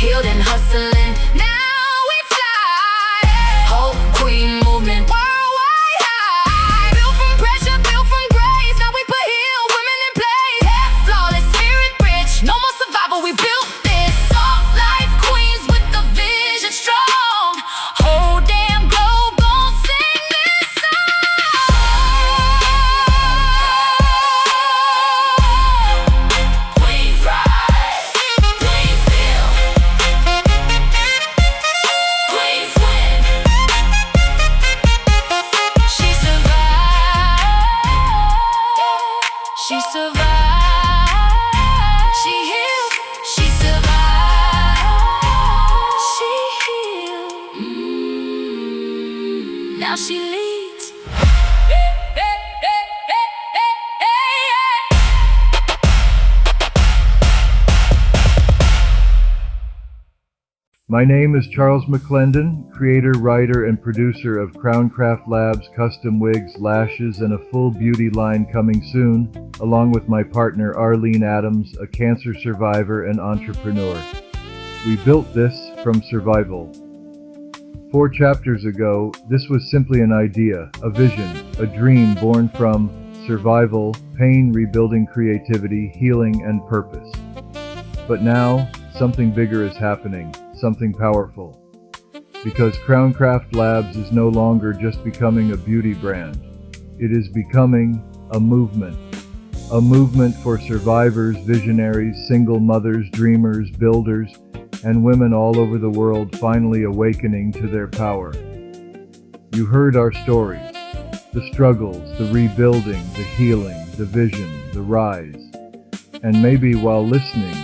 Healed and hustling, now we fly. Whole queen movement worldwide high. Built from pressure, built from grace. Now we put healed women in place. Head flawless, spirit rich. No more survival, we built this. Soft life queens with the vision strong. Whole damn globe gon' sing this song. Queens rise, queens build, queens win. She survived, she survived. She healed, she survived. She healed. Now she leads. My name is Charles McLendon, creator, writer, and producer of CrownCraft Labs, custom wigs, lashes, and a full beauty line coming soon, along with my partner Arlene Adams, a cancer survivor and entrepreneur. We built this from survival. 4 chapters ago, this was simply an idea, a vision, a dream born from survival, pain, rebuilding creativity, healing, and purpose. But now, something bigger is happening. Something powerful. Because CrownCraft Labs is no longer just becoming a beauty brand. It is becoming a movement. A movement for survivors, visionaries, single mothers, dreamers, builders, and women all over the world finally awakening to their power. You heard our stories. The struggles, the rebuilding, the healing, the vision, the rise. And maybe while listening,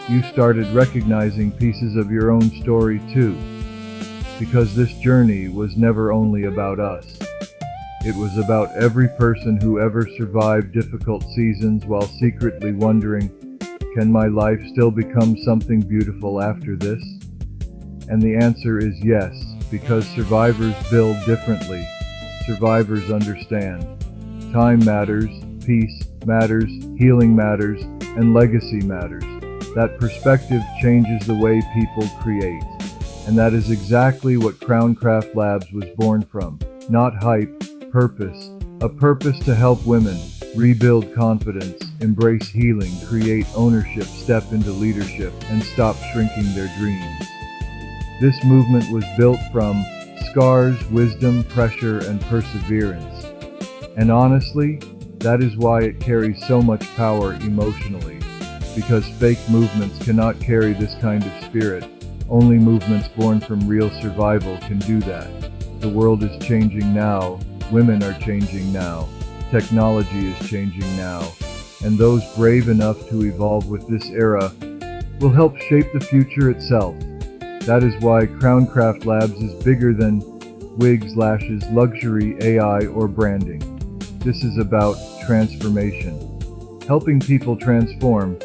you started recognizing pieces of your own story too, because this journey was never only about us. It was about every person who ever survived difficult seasons while secretly wondering, can my life still become something beautiful after this? And the answer is yes, because survivors build differently. Survivors understand. Time matters, peace matters, healing matters, and legacy matters. That perspective changes the way people create. And that is exactly what CrownCraft Labs was born from. Not hype, purpose. A purpose to help women rebuild confidence, embrace healing, create ownership, step into leadership, and stop shrinking their dreams. This movement was built from scars, wisdom, pressure, and perseverance. And honestly, that is why it carries so much power emotionally. Because fake movements cannot carry this kind of spirit. Only movements born from real survival can do that. The world is changing now. Women are changing now. Technology is changing now. And those brave enough to evolve with this era will help shape the future itself. That is why CrownCraft Labs is bigger than wigs, lashes, luxury, AI, or branding. This is about transformation. Helping people transform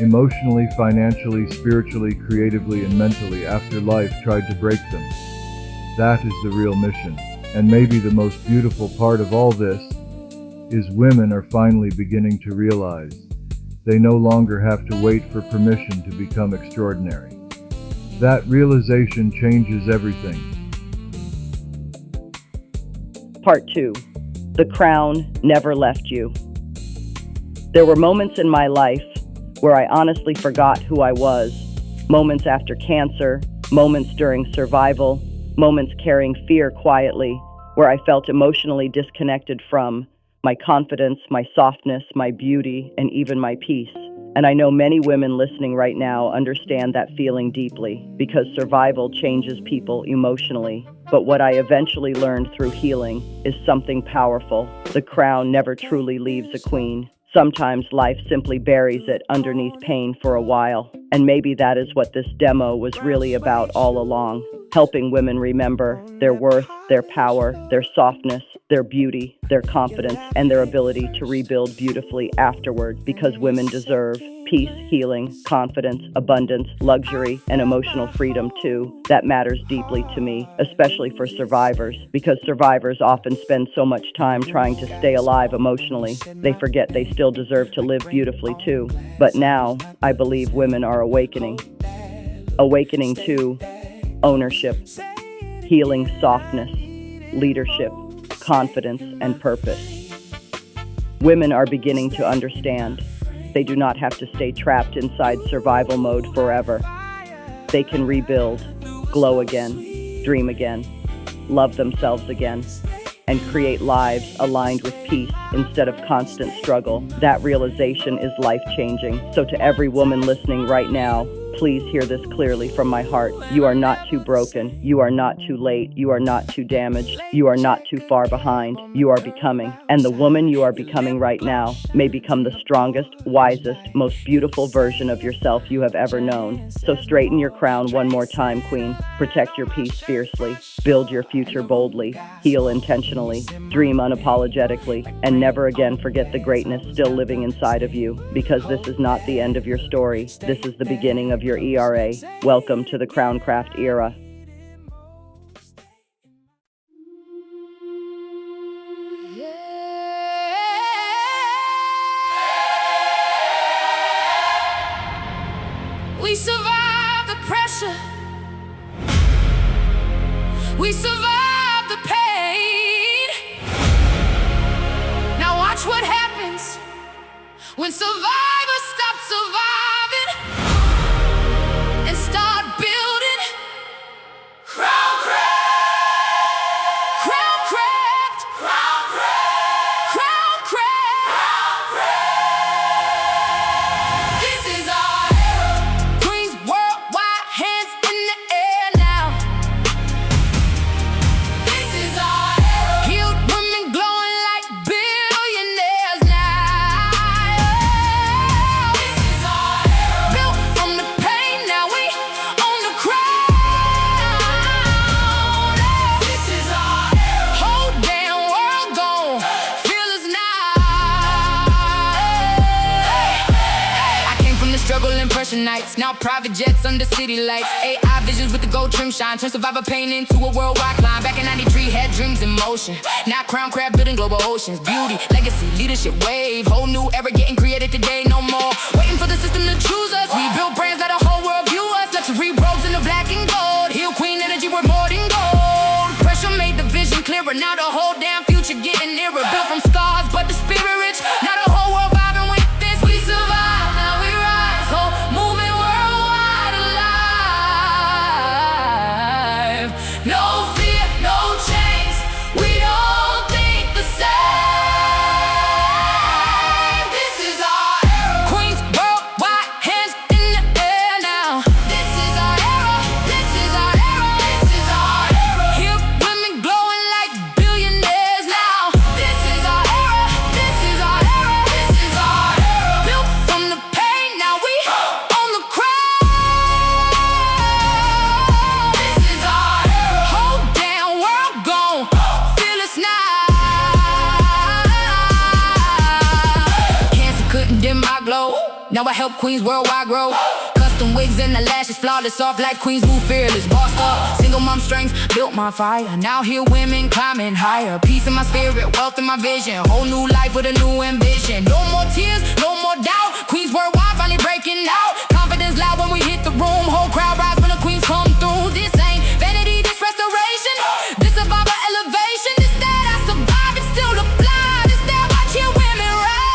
emotionally, financially, spiritually, creatively, and mentally after life tried to break them. That is the real mission. And maybe the most beautiful part of all this is women are finally beginning to realize they no longer have to wait for permission to become extraordinary. That realization changes everything. Part 2. The crown never left you. There were moments in my life where I honestly forgot who I was. Moments after cancer, moments during survival, moments carrying fear quietly, where I felt emotionally disconnected from my confidence, my softness, my beauty, and even my peace. And I know many women listening right now understand that feeling deeply, because survival changes people emotionally. But what I eventually learned through healing is something powerful. The crown never truly leaves a queen. Sometimes life simply buries it underneath pain for a while. And maybe that is what this demo was really about all along. Helping women remember their worth, their power, their softness, their beauty, their confidence, and their ability to rebuild beautifully afterward, because women deserve peace, healing, confidence, abundance, luxury, and emotional freedom too. That matters deeply to me, especially for survivors, because survivors often spend so much time trying to stay alive emotionally. They forget they still deserve to live beautifully too. But now, I believe women are awakening to ownership, healing, softness, leadership, confidence, and purpose. Women are beginning to understand they do not have to stay trapped inside survival mode forever. They can rebuild, glow again, dream again, love themselves again, and create lives aligned with peace instead of constant struggle. That realization is life-changing. So to every woman listening right now, please hear this clearly from my heart. You are not too broken. You are not too late. You are not too damaged. You are not too far behind. You are becoming. And the woman you are becoming right now may become the strongest, wisest, most beautiful version of yourself you have ever known. So straighten your crown one more time, Queen. Protect your peace fiercely. Build your future boldly. Heal intentionally. Dream unapologetically. And never again forget the greatness still living inside of you. Because this is not the end of your story. This is the beginning of your ERA. Welcome to the CrownCraft era. We survived the pressure. We survived the pain. Now watch what happens when survivors stop surviving and start building. CrownCraft, CrownCraft, CrownCraft, CrownCraft. This is our era. Queens worldwide, hands in the air now. This is our era. Healed women glowing like billionaires now. This is our era. Built from the pain, now we own the crown. This is our era. Whole damn world gone feel us now. I came from the struggle and pressure nights. Now private jets under city lights. AI visions with the gold trim shine. Turn survivor pain into a worldwide climb. Back in 93, had dreams in motion. Now CrownCraft building global oceans. Beauty, legacy, leadership wave. Whole new era getting created today, no more waiting for the system to choose us. We build brands that the whole world view us. Luxury robes in the black and gold. Heal queen energy, we're more than gold. Pressure made the vision clearer. Now the whole damn future getting nearer. Built from scars, but the spirit rich. Now the whole world vibing with this. We survive, now we rise. Whole movement worldwide alive. No fear, no chains. We don't think the same. This is our era. Queens worldwide, hands in the air now. This is our era. This is our era. This is our era. Heal women glowing like billionaires now. This is our era. This is our era. This is our era. Built from the pain, now we own the crown. This is our era. Whole damn world gone feel us now. Cancer couldn't dim my glow. Now I help queens worldwide grow. Custom them wigs and the lashes, flawless, soft like queens, move fearless. Bossed up, single mom strength, built my fire. Now here women climbing higher. Peace in my spirit, wealth in my vision. Whole new life with a new ambition. No more tears, no more doubt. Queens worldwide finally breaking out. Confidence loud when we hit the room. Whole crowd rise when the queens come through. This ain't vanity, this restoration. This survivor elevation. This that I survived and still apply. This that watching women rise.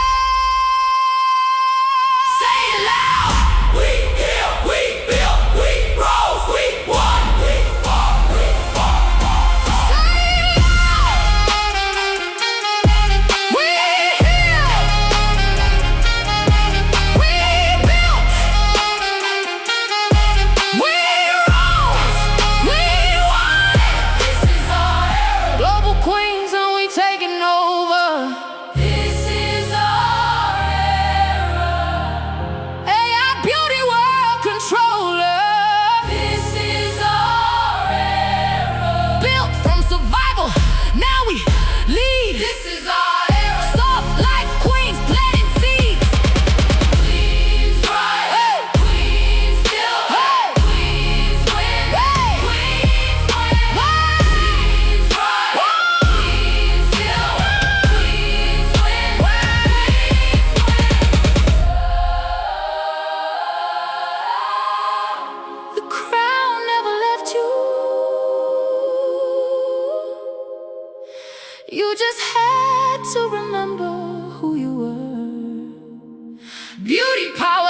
Say it loud. We heal, we build, we rose, we won. We won, we won. Say it loud. We heal. We built. We rose. We won. This is our era. Global queens and we taking over. This is our era. AI beauty world controller. This is our era. Built from survival, now we lead. This is our era. Soft like queens, planting seeds. Queens rise, Hey. queens build, Hey. queens win, Hey. queens win. Wow. Queens rise, queens build, queens win, queens win. The crown never left you. You just had to remember who you were. Beauty power.